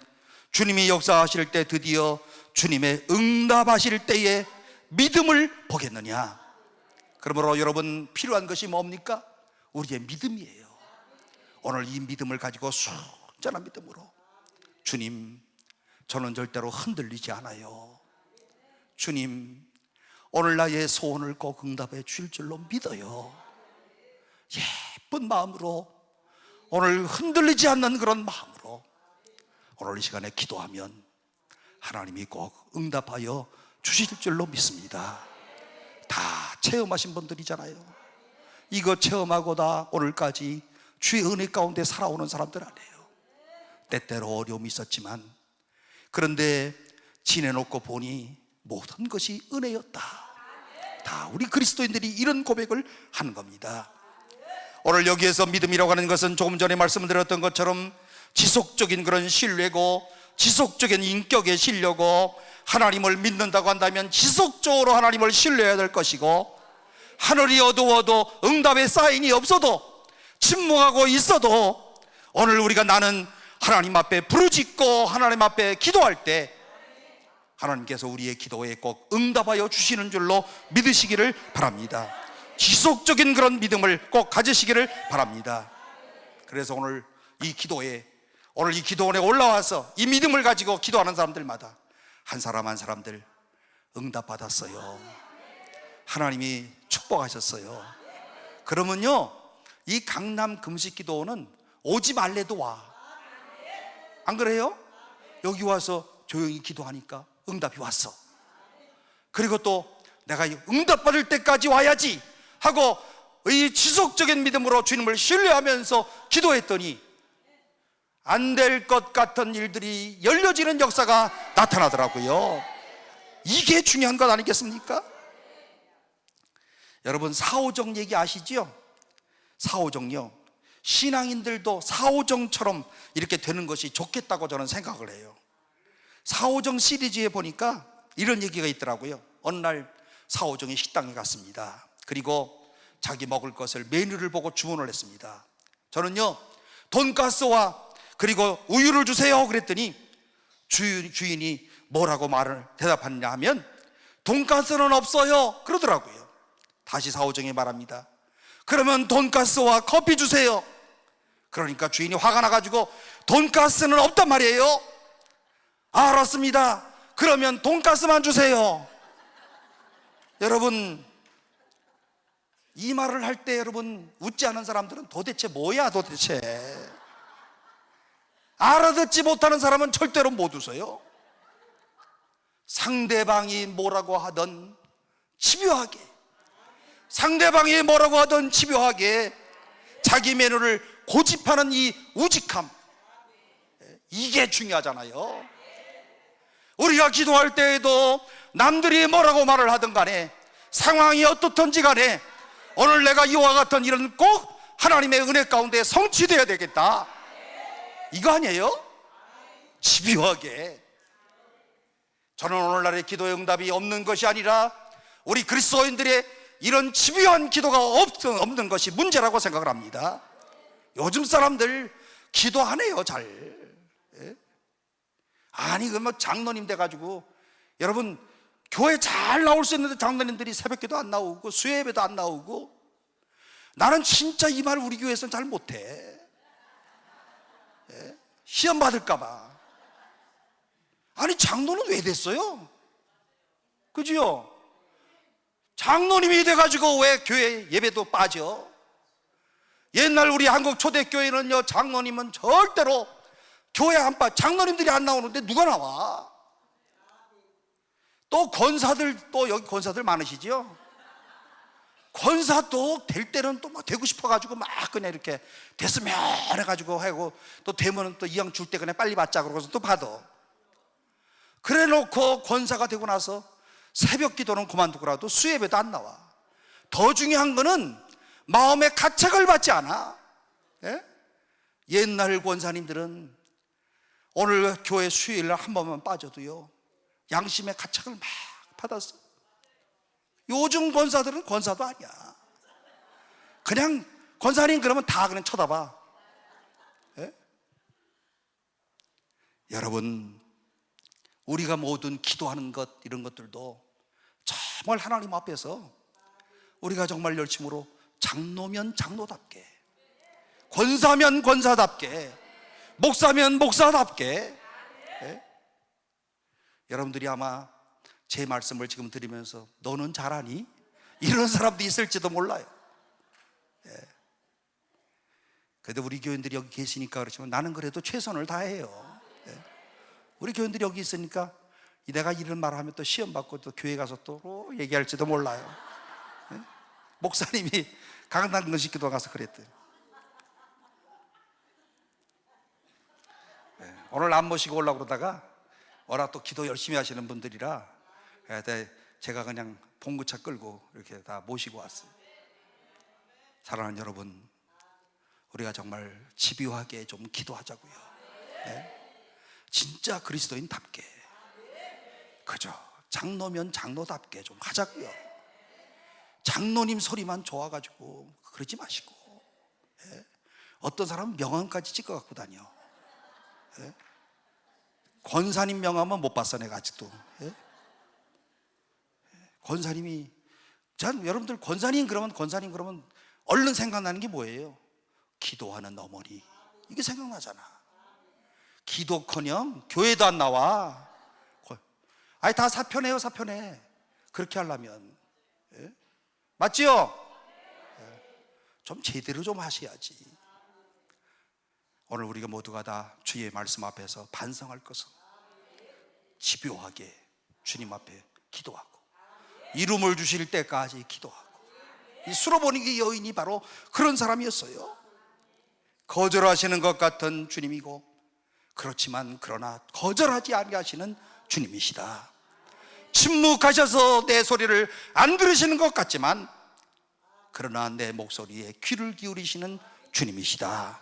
주님이 역사하실 때 드디어 주님의 응답하실 때에 믿음을 보겠느냐. 그러므로 여러분 필요한 것이 뭡니까? 우리의 믿음이에요. 오늘 이 믿음을 가지고 순전한 믿음으로 주님, 저는 절대로 흔들리지 않아요. 주님, 오늘 나의 소원을 꼭 응답해 주실 줄로 믿어요. 예쁜 마음으로 오늘 흔들리지 않는 그런 마음으로 오늘 이 시간에 기도하면 하나님이 꼭 응답하여 주실 줄로 믿습니다. 다 체험하신 분들이잖아요. 이거 체험하고 다 오늘까지 주의 은혜 가운데 살아오는 사람들 아니에요. 때때로 어려움이 있었지만 그런데 지내놓고 보니 모든 것이 은혜였다. 다 우리 그리스도인들이 이런 고백을 하는 겁니다. 오늘 여기에서 믿음이라고 하는 것은 조금 전에 말씀드렸던 것처럼 지속적인 그런 신뢰고 지속적인 인격의 신뢰고 하나님을 믿는다고 한다면 지속적으로 하나님을 신뢰해야 될 것이고 하늘이 어두워도 응답의 사인이 없어도 침묵하고 있어도 오늘 우리가 나는 하나님 앞에 부르짖고 하나님 앞에 기도할 때 하나님께서 우리의 기도에 꼭 응답하여 주시는 줄로 믿으시기를 바랍니다. 지속적인 그런 믿음을 꼭 가지시기를 바랍니다. 그래서 오늘 이 기도원에 올라와서 이 믿음을 가지고 기도하는 사람들마다 한 사람 한 사람들 응답받았어요. 하나님이 축복하셨어요. 그러면요 이 강남 금식기도원은 오지 말래도 와. 안 그래요? 여기 와서 조용히 기도하니까 응답이 왔어. 그리고 또 내가 응답받을 때까지 와야지 하고 이 지속적인 믿음으로 주님을 신뢰하면서 기도했더니 안 될 것 같은 일들이 열려지는 역사가 나타나더라고요. 이게 중요한 것 아니겠습니까? 여러분 사오정 얘기 아시죠? 사오정요, 신앙인들도 사오정처럼 이렇게 되는 것이 좋겠다고 저는 생각을 해요. 사오정 시리즈에 보니까 이런 얘기가 있더라고요. 어느 날 사오정이 식당에 갔습니다. 그리고 자기 먹을 것을 메뉴를 보고 주문을 했습니다. 저는요 돈가스와 그리고 우유를 주세요 그랬더니 주인이 뭐라고 대답하느냐 하면 돈가스는 없어요 그러더라고요. 다시 사오정이 말합니다. 그러면 돈가스와 커피 주세요. 그러니까 주인이 화가 나가지고 돈가스는 없단 말이에요. 알았습니다. 그러면 돈가스만 주세요. 여러분 이 말을 할 때 여러분 웃지 않은 사람들은 도대체 뭐야 도대체. 알아듣지 못하는 사람은 절대로 못 웃어요. 상대방이 뭐라고 하던 집요하게, 상대방이 뭐라고 하던 집요하게 자기 매너를 고집하는 이 우직함, 이게 중요하잖아요. 우리가 기도할 때에도 남들이 뭐라고 말을 하든 간에, 상황이 어떻든지 간에 오늘 내가 이와 같은 일은 꼭 하나님의 은혜 가운데 성취되어야 되겠다, 이거 아니에요? 집요하게. 저는 오늘날의 기도의 응답이 없는 것이 아니라 우리 그리스도인들의 이런 집요한 기도가 없는 것이 문제라고 생각을 합니다. 요즘 사람들 기도 안 해요, 잘. 예? 아니, 그 뭐 장로님 돼가지고, 여러분 교회 잘 나올 수 있는데 장로님들이 새벽기도 안 나오고 수요예배도 안 나오고. 나는 진짜 이 말을 우리 교회에서는 잘 못해. 예? 시험 받을까봐. 아니, 장로는 왜 됐어요? 그지요? 장로님이 돼가지고 왜 교회 예배도 빠져? 옛날 우리 한국 초대교회는요, 장로님은 절대로 교회 안 빠져. 장로님들이 안 나오는데 누가 나와? 또 권사들, 또 여기 권사들 많으시죠? 권사도 될 때는 또 막 되고 싶어가지고 막 그냥 이렇게 됐으면 해가지고 하고, 또 되면은 또 이왕 줄 때 그냥 빨리 받자 그러고서 또 받아. 그래 놓고 권사가 되고 나서 새벽 기도는 그만두고라도 수예배도 안 나와. 더 중요한 거는 마음의 가책을 받지 않아. 예? 옛날 권사님들은 오늘 교회 수요일날 한 번만 빠져도요, 양심의 가책을 막 받았어. 요즘 권사들은 권사도 아니야. 그냥 권사님 그러면 다 그냥 쳐다봐. 예? 여러분, 우리가 모든 기도하는 것, 이런 것들도 정말 하나님 앞에서 우리가 정말 열심으로 장로면 장로답게, 권사면 권사답게, 목사면 목사답게. 예? 여러분들이 아마 제 말씀을 지금 들으면서 너는 잘하니? 이런 사람도 있을지도 몰라요. 예. 그래도 우리 교인들이 여기 계시니까 그렇지만 나는 그래도 최선을 다해요. 예. 우리 교인들이 여기 있으니까 내가 이런 말을 하면 또 시험 받고 또 교회 가서 또 얘기할지도 몰라요. 예? 목사님이 강당근식기도 가서 그랬대요. 예. 오늘 안 모시고 오려고 그러다가 워낙 또 기도 열심히 하시는 분들이라 제가 그냥 봉구차 끌고 이렇게 다 모시고 왔어요. 사랑하는 여러분, 우리가 정말 집요하게 좀 기도하자고요. 네? 진짜 그리스도인답게, 그죠? 장로면 장로답게 좀 하자고요. 장로님 소리만 좋아가지고 그러지 마시고. 네? 어떤 사람은 명함까지 찍어 갖고 다녀. 네? 권사님 명함은 못 봤어 내가 아직도. 네? 권사님이, 여러분들 권사님 그러면 얼른 생각나는 게 뭐예요? 기도하는 어머니, 이게 생각나잖아. 기도커녕 교회도 안 나와. 아니 다 사표내요, 사표내. 그렇게 하려면. 예? 맞지요? 예. 좀 제대로 좀 하셔야지. 오늘 우리가 모두가 다 주의 말씀 앞에서 반성할 것은 집요하게 주님 앞에 기도하고, 이름을 주실 때까지 기도하고. 이 수로보니게 여인이 바로 그런 사람이었어요. 거절하시는 것 같은 주님이고, 그렇지만 그러나 거절하지 아니하시는 주님이시다. 침묵하셔서 내 소리를 안 들으시는 것 같지만 그러나 내 목소리에 귀를 기울이시는 주님이시다.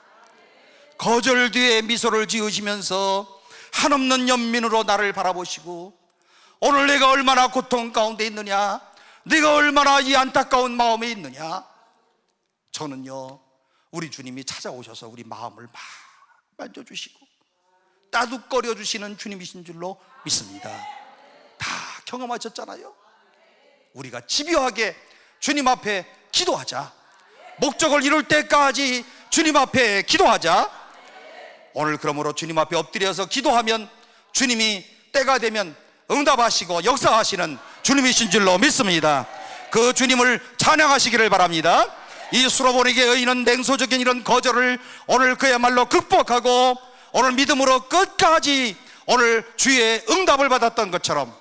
거절 뒤에 미소를 지으시면서 한없는 연민으로 나를 바라보시고, 오늘 내가 얼마나 고통 가운데 있느냐, 네가 얼마나 이 안타까운 마음에 있느냐. 저는요, 우리 주님이 찾아오셔서 우리 마음을 막 만져주시고 따뜻거려 주시는 주님이신 줄로 믿습니다. 다 경험하셨잖아요. 우리가 집요하게 주님 앞에 기도하자. 목적을 이룰 때까지 주님 앞에 기도하자. 오늘 그러므로 주님 앞에 엎드려서 기도하면 주님이 때가 되면 응답하시고 역사하시는 주님이신 줄로 믿습니다. 그 주님을 찬양하시기를 바랍니다. 이 수로보니게 여인은 냉소적인 이런 거절을 오늘 그야말로 극복하고 오늘 믿음으로 끝까지 오늘 주의 응답을 받았던 것처럼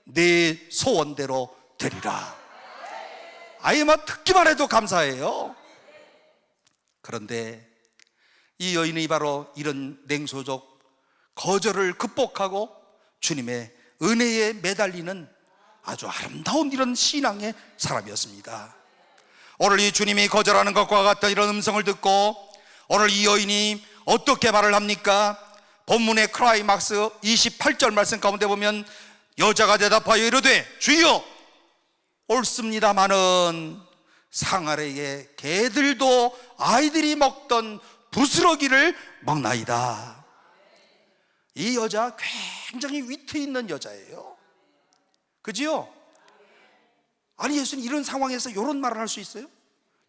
네 소원대로 되리라. 아예 막 듣기만 해도 감사해요. 그런데 이 여인이 바로 이런 냉소적 거절을 극복하고 주님의 은혜에 매달리는 아주 아름다운 이런 신앙의 사람이었습니다. 오늘 이 주님이 거절하는 것과 같은 이런 음성을 듣고 오늘 이 여인이 어떻게 말을 합니까? 본문의 클라이막스 28절 말씀 가운데 보면 여자가 대답하여 이르되 주여 옳습니다마는 상 아래에 개들도 아이들이 먹던 부스러기를 먹나이다. 이 여자 굉장히 위트 있는 여자예요. 그지요? 아니 예수님 이런 상황에서 이런 말을 할 수 있어요?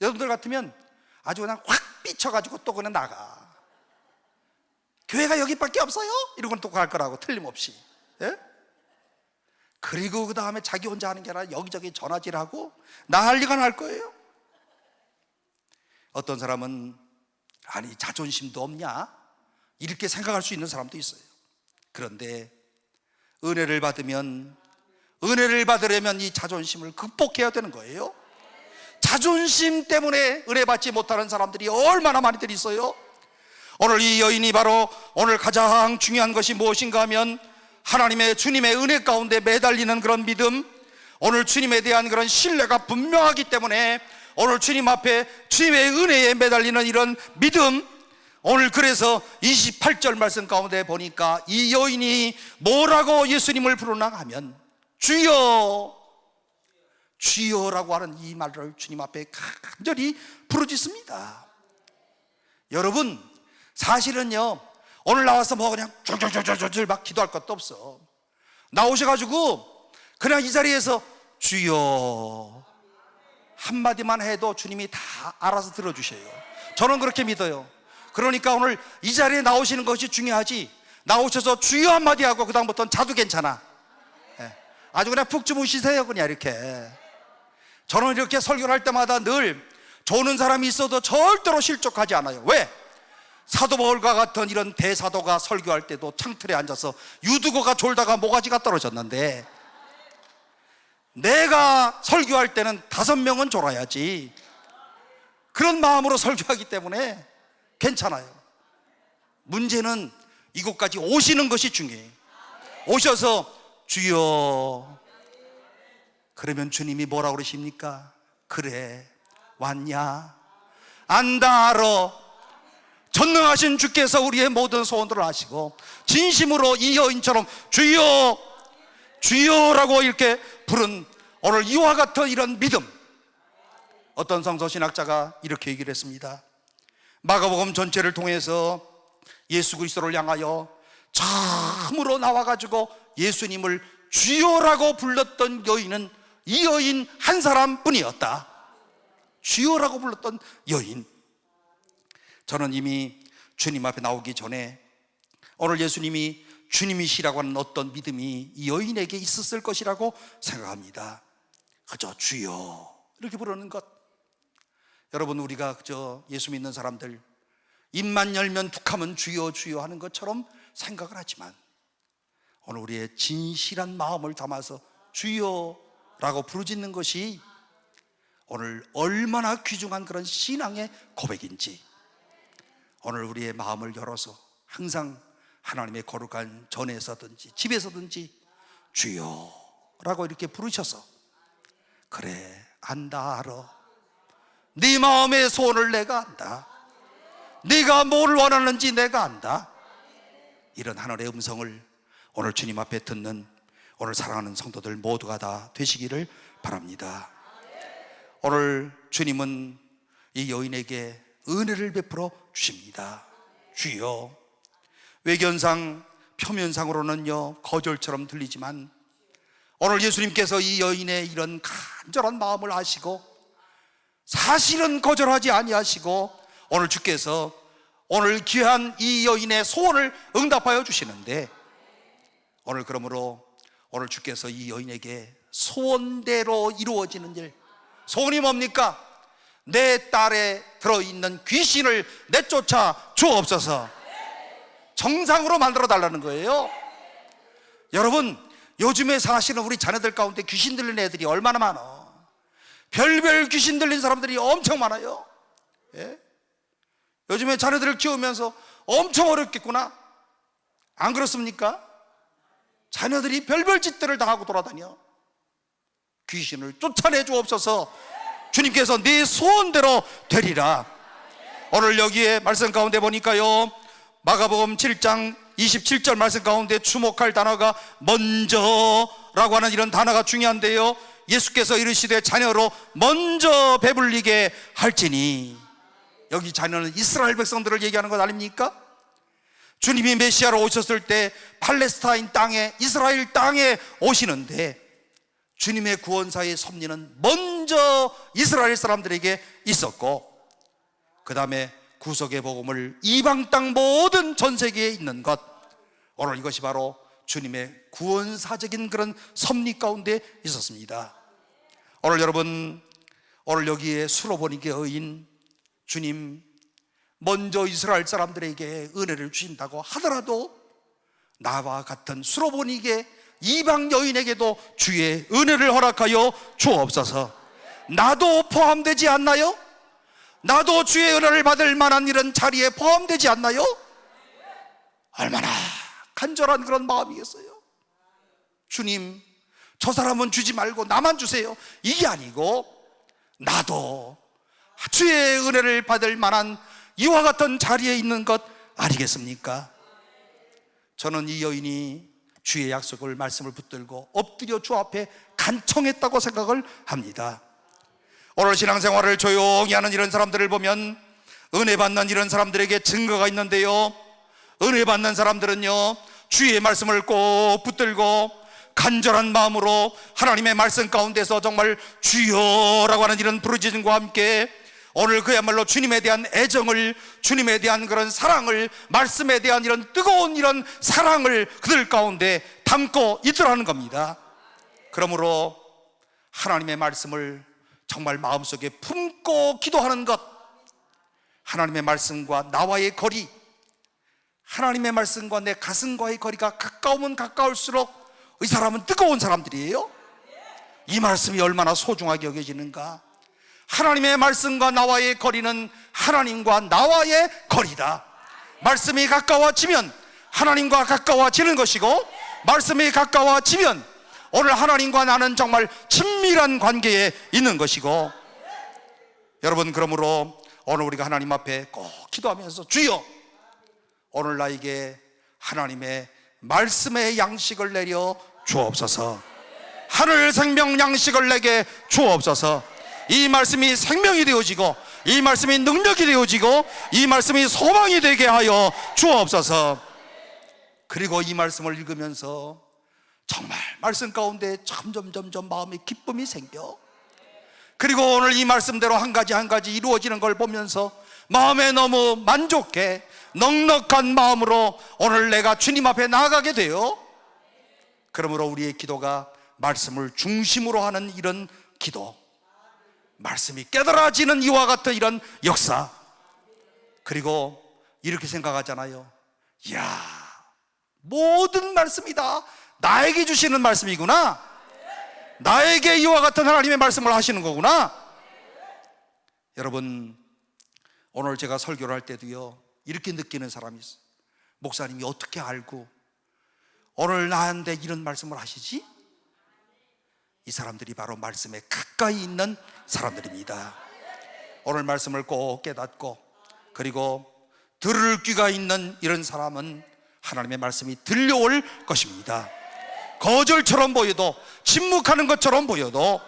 여러분들 같으면 아주 그냥 확 삐쳐가지고 또 그냥 나가. 교회가 여기밖에 없어요? 이러고는 또 갈 거라고 틀림없이. 예? 그리고 그 다음에 자기 혼자 하는 게 아니라 여기저기 전화질하고 난리가 날 거예요. 어떤 사람은 아니 자존심도 없냐? 이렇게 생각할 수 있는 사람도 있어요. 그런데 은혜를 받으면 은혜를 받으려면 이 자존심을 극복해야 되는 거예요. 자존심 때문에 은혜 받지 못하는 사람들이 얼마나 많이들 있어요. 오늘 이 여인이 바로 오늘 가장 중요한 것이 무엇인가 하면 하나님의 주님의 은혜 가운데 매달리는 그런 믿음, 오늘 주님에 대한 그런 신뢰가 분명하기 때문에 오늘 주님 앞에 주님의 은혜에 매달리는 이런 믿음, 오늘 그래서 28절 말씀 가운데 보니까 이 여인이 뭐라고 예수님을 부르나 하면 주여, 주여라고 하는 이 말을 주님 앞에 간절히 부르짖습니다. 여러분 사실은요 오늘 나와서 뭐 그냥 줄줄줄줄줄 막 기도할 것도 없어. 나오셔가지고 그냥 이 자리에서 주여 한마디만 해도 주님이 다 알아서 들어주셔요. 저는 그렇게 믿어요. 그러니까 오늘 이 자리에 나오시는 것이 중요하지, 나오셔서 주여 한마디 하고 그 다음부터는 자도 괜찮아. 아주 그냥 푹 주무시세요. 그냥 이렇게. 저는 이렇게 설교를 할 때마다 늘 조는 사람이 있어도 절대로 실족하지 않아요. 왜? 사도 바울과 같은 이런 대사도가 설교할 때도 창틀에 앉아서 유두고가 졸다가 모가지가 떨어졌는데 내가 설교할 때는 5명은 졸아야지. 그런 마음으로 설교하기 때문에 괜찮아요. 문제는 이곳까지 오시는 것이 중요해요. 오셔서 주여, 그러면 주님이 뭐라고 그러십니까? 그래 왔냐? 안다 알아. 전능하신 주께서 우리의 모든 소원들을 아시고 진심으로 이 여인처럼 주여 주여라고 이렇게 부른 오늘 이와 같은 이런 믿음. 어떤 성서신학자가 이렇게 얘기를 했습니다. 마가복음 전체를 통해서 예수 그리스도를 향하여 처음으로 나와가지고 예수님을 주여라고 불렀던 여인은 이 여인 한 사람뿐이었다. 주여라고 불렀던 여인. 저는 이미 주님 앞에 나오기 전에 오늘 예수님이 주님이시라고 하는 어떤 믿음이 이 여인에게 있었을 것이라고 생각합니다. 그저 주여 이렇게 부르는 것. 여러분 우리가 그저 예수 믿는 사람들 입만 열면 툭하면 주여 주여 하는 것처럼 생각을 하지만 오늘 우리의 진실한 마음을 담아서 주여라고 부르짖는 것이 오늘 얼마나 귀중한 그런 신앙의 고백인지 오늘 우리의 마음을 열어서 항상 하나님의 거룩한 전에서든지 집에서든지 주여라고 이렇게 부르셔서 그래 안다 알아. 네 마음의 소원을 내가 안다. 네가 뭘 원하는지 내가 안다. 이런 하늘의 음성을 오늘 주님 앞에 듣는 오늘 사랑하는 성도들 모두가 다 되시기를 바랍니다. 오늘 주님은 이 여인에게 은혜를 베풀어 주십니다. 주여. 외견상 표면상으로는요 거절처럼 들리지만 오늘 예수님께서 이 여인의 이런 간절한 마음을 아시고 사실은 거절하지 아니하시고 오늘 주께서 오늘 귀한 이 여인의 소원을 응답하여 주시는데 오늘 그러므로 오늘 주께서 이 여인에게 소원대로 이루어지는 일, 소원이 뭡니까? 내 딸에 들어있는 귀신을 내쫓아 주옵소서. 정상으로 만들어 달라는 거예요. 여러분 요즘에 사시는 우리 자녀들 가운데 귀신 들린 애들이 얼마나 많아. 별별 귀신 들린 사람들이 엄청 많아요. 예? 요즘에 자녀들을 키우면서 엄청 어렵겠구나. 안 그렇습니까? 자녀들이 별별 짓들을 다 하고 돌아다녀. 귀신을 쫓아내 주옵소서. 주님께서 네 소원대로 되리라. 오늘 여기에 말씀 가운데 보니까요, 마가복음 7장 27절 말씀 가운데 주목할 단어가 먼저라고 하는 이런 단어가 중요한데요, 예수께서 이르시되 자녀로 먼저 배불리게 할지니. 여기 자녀는 이스라엘 백성들을 얘기하는 것 아닙니까? 주님이 메시아로 오셨을 때 팔레스타인 땅에, 이스라엘 땅에 오시는데 주님의 구원사의 섭리는 먼저 이스라엘 사람들에게 있었고, 그 다음에 구속의 복음을 이방 땅 모든 전 세계에 있는 것, 오늘 이것이 바로 주님의 구원사적인 그런 섭리 가운데 있었습니다. 오늘 여러분, 오늘 여기에 수로보니게 의인 주님 먼저 이스라엘 사람들에게 은혜를 주신다고 하더라도 나와 같은 수로보니게 이방 여인에게도 주의 은혜를 허락하여 주옵소서. 나도 포함되지 않나요? 나도 주의 은혜를 받을 만한 이런 자리에 포함되지 않나요? 얼마나 간절한 그런 마음이겠어요. 주님, 저 사람은 주지 말고 나만 주세요, 이게 아니고 나도 주의 은혜를 받을 만한 이와 같은 자리에 있는 것 아니겠습니까? 저는 이 여인이 주의 약속을, 말씀을 붙들고 엎드려 주 앞에 간청했다고 생각을 합니다. 오늘 신앙생활을 조용히 하는 이런 사람들을 보면 은혜 받는 이런 사람들에게 증거가 있는데요, 은혜 받는 사람들은요, 주의 말씀을 꼭 붙들고 간절한 마음으로 하나님의 말씀 가운데서 정말 주여라고 하는 이런 부르짖음과 함께 오늘 그야말로 주님에 대한 애정을, 주님에 대한 그런 사랑을, 말씀에 대한 이런 뜨거운 이런 사랑을 그들 가운데 담고 있더라는 겁니다. 그러므로 하나님의 말씀을 정말 마음속에 품고 기도하는 것, 하나님의 말씀과 나와의 거리, 하나님의 말씀과 내 가슴과의 거리가 가까우면 가까울수록 이 사람은 뜨거운 사람들이에요. 이 말씀이 얼마나 소중하게 여겨지는가. 하나님의 말씀과 나와의 거리는 하나님과 나와의 거리다. 말씀이 가까워지면 하나님과 가까워지는 것이고, 말씀이 가까워지면 오늘 하나님과 나는 정말 친밀한 관계에 있는 것이고, 여러분, 그러므로 오늘 우리가 하나님 앞에 꼭 기도하면서 주여, 오늘 나에게 하나님의 말씀의 양식을 내려 주옵소서. 하늘 생명 양식을 내게 주옵소서. 이 말씀이 생명이 되어지고, 이 말씀이 능력이 되어지고, 이 말씀이 소망이 되게 하여 주옵소서. 그리고 이 말씀을 읽으면서 정말 말씀 가운데 점점 마음에 기쁨이 생겨. 그리고 오늘 이 말씀대로 한 가지 한 가지 이루어지는 걸 보면서 마음에 너무 만족해 넉넉한 마음으로 오늘 내가 주님 앞에 나아가게 돼요. 그러므로 우리의 기도가 말씀을 중심으로 하는 이런 기도, 말씀이 깨달아지는 이와 같은 이런 역사. 그리고 이렇게 생각하잖아요. 이야, 모든 말씀이 다 나에게 주시는 말씀이구나. 나에게 이와 같은 하나님의 말씀을 하시는 거구나. 여러분, 오늘 제가 설교를 할 때도요, 이렇게 느끼는 사람이 있어요. 목사님이 어떻게 알고 오늘 나한테 이런 말씀을 하시지? 이 사람들이 바로 말씀에 가까이 있는 사람들입니다. 오늘 말씀을 꼭 깨닫고, 그리고 들을 귀가 있는 이런 사람은 하나님의 말씀이 들려올 것입니다. 거절처럼 보여도, 침묵하는 것처럼 보여도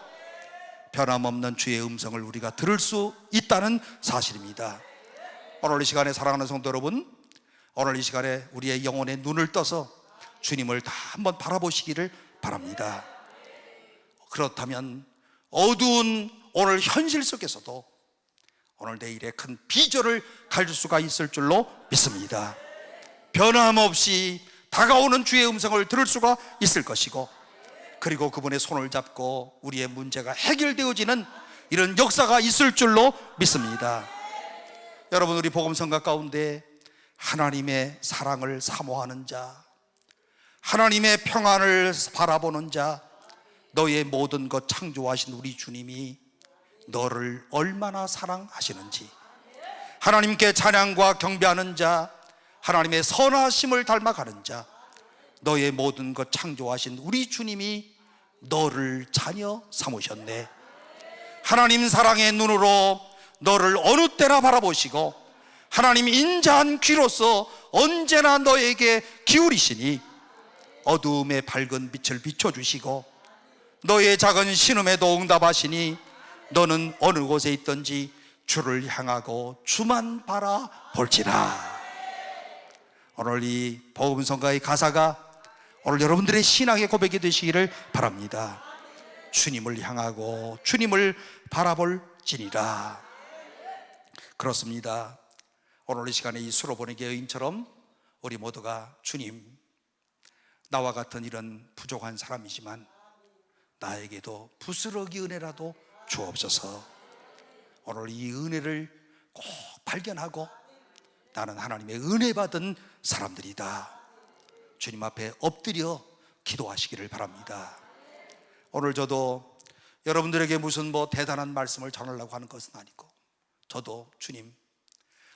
변함없는 주의 음성을 우리가 들을 수 있다는 사실입니다. 오늘 이 시간에 사랑하는 성도 여러분, 오늘 이 시간에 우리의 영혼의 눈을 떠서 주님을 다 한번 바라보시기를 바랍니다. 그렇다면 어두운 오늘 현실 속에서도 오늘 내일의 큰 비전을 가질 수가 있을 줄로 믿습니다. 변함없이 다가오는 주의 음성을 들을 수가 있을 것이고, 그리고 그분의 손을 잡고 우리의 문제가 해결되어지는 이런 역사가 있을 줄로 믿습니다. 여러분, 우리 복음성가 가운데 하나님의 사랑을 사모하는 자, 하나님의 평안을 바라보는 자, 너의 모든 것 창조하신 우리 주님이 너를 얼마나 사랑하시는지, 하나님께 찬양과 경배하는 자, 하나님의 선하심을 닮아가는 자, 너의 모든 것 창조하신 우리 주님이 너를 자녀 삼으셨네. 하나님 사랑의 눈으로 너를 어느 때나 바라보시고 하나님 인자한 귀로서 언제나 너에게 기울이시니 어두움에 밝은 빛을 비춰주시고 너의 작은 신음에도 응답하시니 너는 어느 곳에 있든지 주를 향하고 주만 바라볼지라. 오늘 이 복음성가의 가사가 오늘 여러분들의 신앙의 고백이 되시기를 바랍니다. 주님을 향하고 주님을 바라볼지니라. 그렇습니다. 오늘 이 시간에 이 수로보내기 여인처럼 우리 모두가 주님, 나와 같은 이런 부족한 사람이지만 나에게도 부스러기 은혜라도 주옵소서. 오늘 이 은혜를 꼭 발견하고 나는 하나님의 은혜 받은 사람들이다, 주님 앞에 엎드려 기도하시기를 바랍니다. 오늘 저도 여러분들에게 무슨 대단한 말씀을 전하려고 하는 것은 아니고, 저도 주님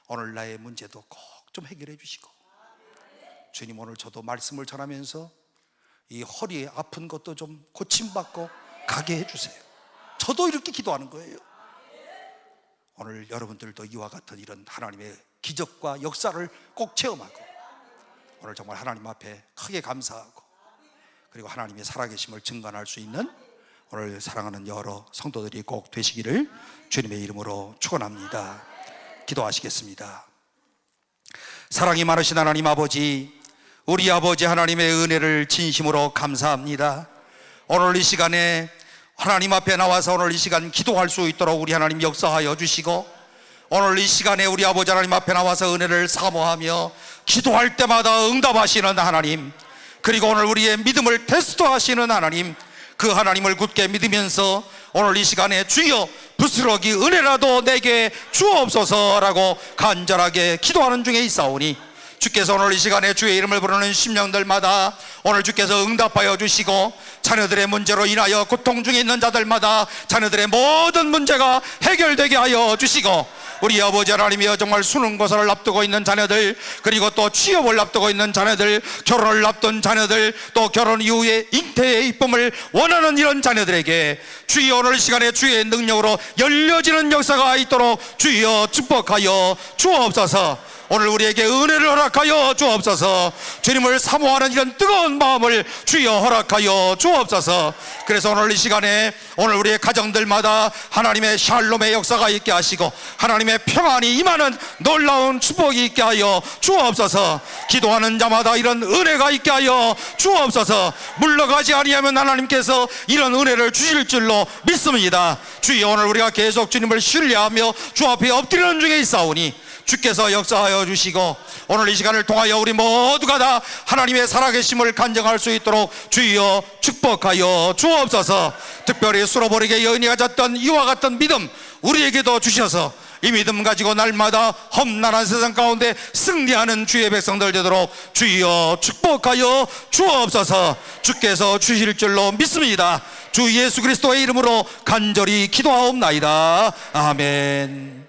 오늘 나의 문제도 꼭 좀 해결해 주시고, 주님 오늘 저도 말씀을 전하면서 이 허리에 아픈 것도 좀 고침받고 가게 해주세요. 저도 이렇게 기도하는 거예요. 오늘 여러분들도 이와 같은 이런 하나님의 기적과 역사를 꼭 체험하고 오늘 정말 하나님 앞에 크게 감사하고 그리고 하나님의 살아계심을 증거할 수 있는 오늘 사랑하는 여러 성도들이 꼭 되시기를 주님의 이름으로 축원합니다. 기도하시겠습니다. 사랑이 많으신 하나님 아버지, 우리 아버지 하나님의 은혜를 진심으로 감사합니다. 오늘 이 시간에 하나님 앞에 나와서 오늘 이 시간 기도할 수 있도록 우리 하나님 역사하여 주시고, 오늘 이 시간에 우리 아버지 하나님 앞에 나와서 은혜를 사모하며 기도할 때마다 응답하시는 하나님, 그리고 오늘 우리의 믿음을 테스트하시는 하나님, 그 하나님을 굳게 믿으면서 오늘 이 시간에 주여 부스러기 은혜라도 내게 주옵소서라고 간절하게 기도하는 중에 있사오니, 주께서 오늘 이 시간에 주의 이름을 부르는 심령들마다 오늘 주께서 응답하여 주시고, 자녀들의 문제로 인하여 고통 중에 있는 자들마다 자녀들의 모든 문제가 해결되게 하여 주시고, 우리 아버지 하나님이여 정말 수능고사를 앞두고 있는 자녀들, 그리고 또 취업을 앞두고 있는 자녀들, 결혼을 앞둔 자녀들, 또 결혼 이후에 잉태의 이쁨을 원하는 이런 자녀들에게 주여 오늘 시간에 주의 능력으로 열려지는 역사가 있도록 주여 축복하여 주옵소서. 오늘 우리에게 은혜를 허락하여 주옵소서. 주님을 사모하는 이런 뜨거운 마음을 주여 허락하여 주옵소서. 그래서 오늘 이 시간에 오늘 우리의 가정들마다 하나님의 샬롬의 역사가 있게 하시고 하나님의 평안이 임하는 놀라운 축복이 있게 하여 주옵소서. 기도하는 자마다 이런 은혜가 있게 하여 주옵소서. 물러가지 아니하면 하나님께서 이런 은혜를 주실 줄로 믿습니다. 주여 오늘 우리가 계속 주님을 신뢰하며 주 앞에 엎드리는 중에 있사오니 주께서 역사하여 주시고, 오늘 이 시간을 통하여 우리 모두가 다 하나님의 살아계심을 간증할 수 있도록 주여 축복하여 주옵소서. 특별히 수로보리게 여인이 가졌던 이와 같은 믿음 우리에게도 주셔서 이 믿음 가지고 날마다 험난한 세상 가운데 승리하는 주의 백성들 되도록 주여 축복하여 주옵소서. 주께서 주실 줄로 믿습니다. 주 예수 그리스도의 이름으로 간절히 기도하옵나이다. 아멘.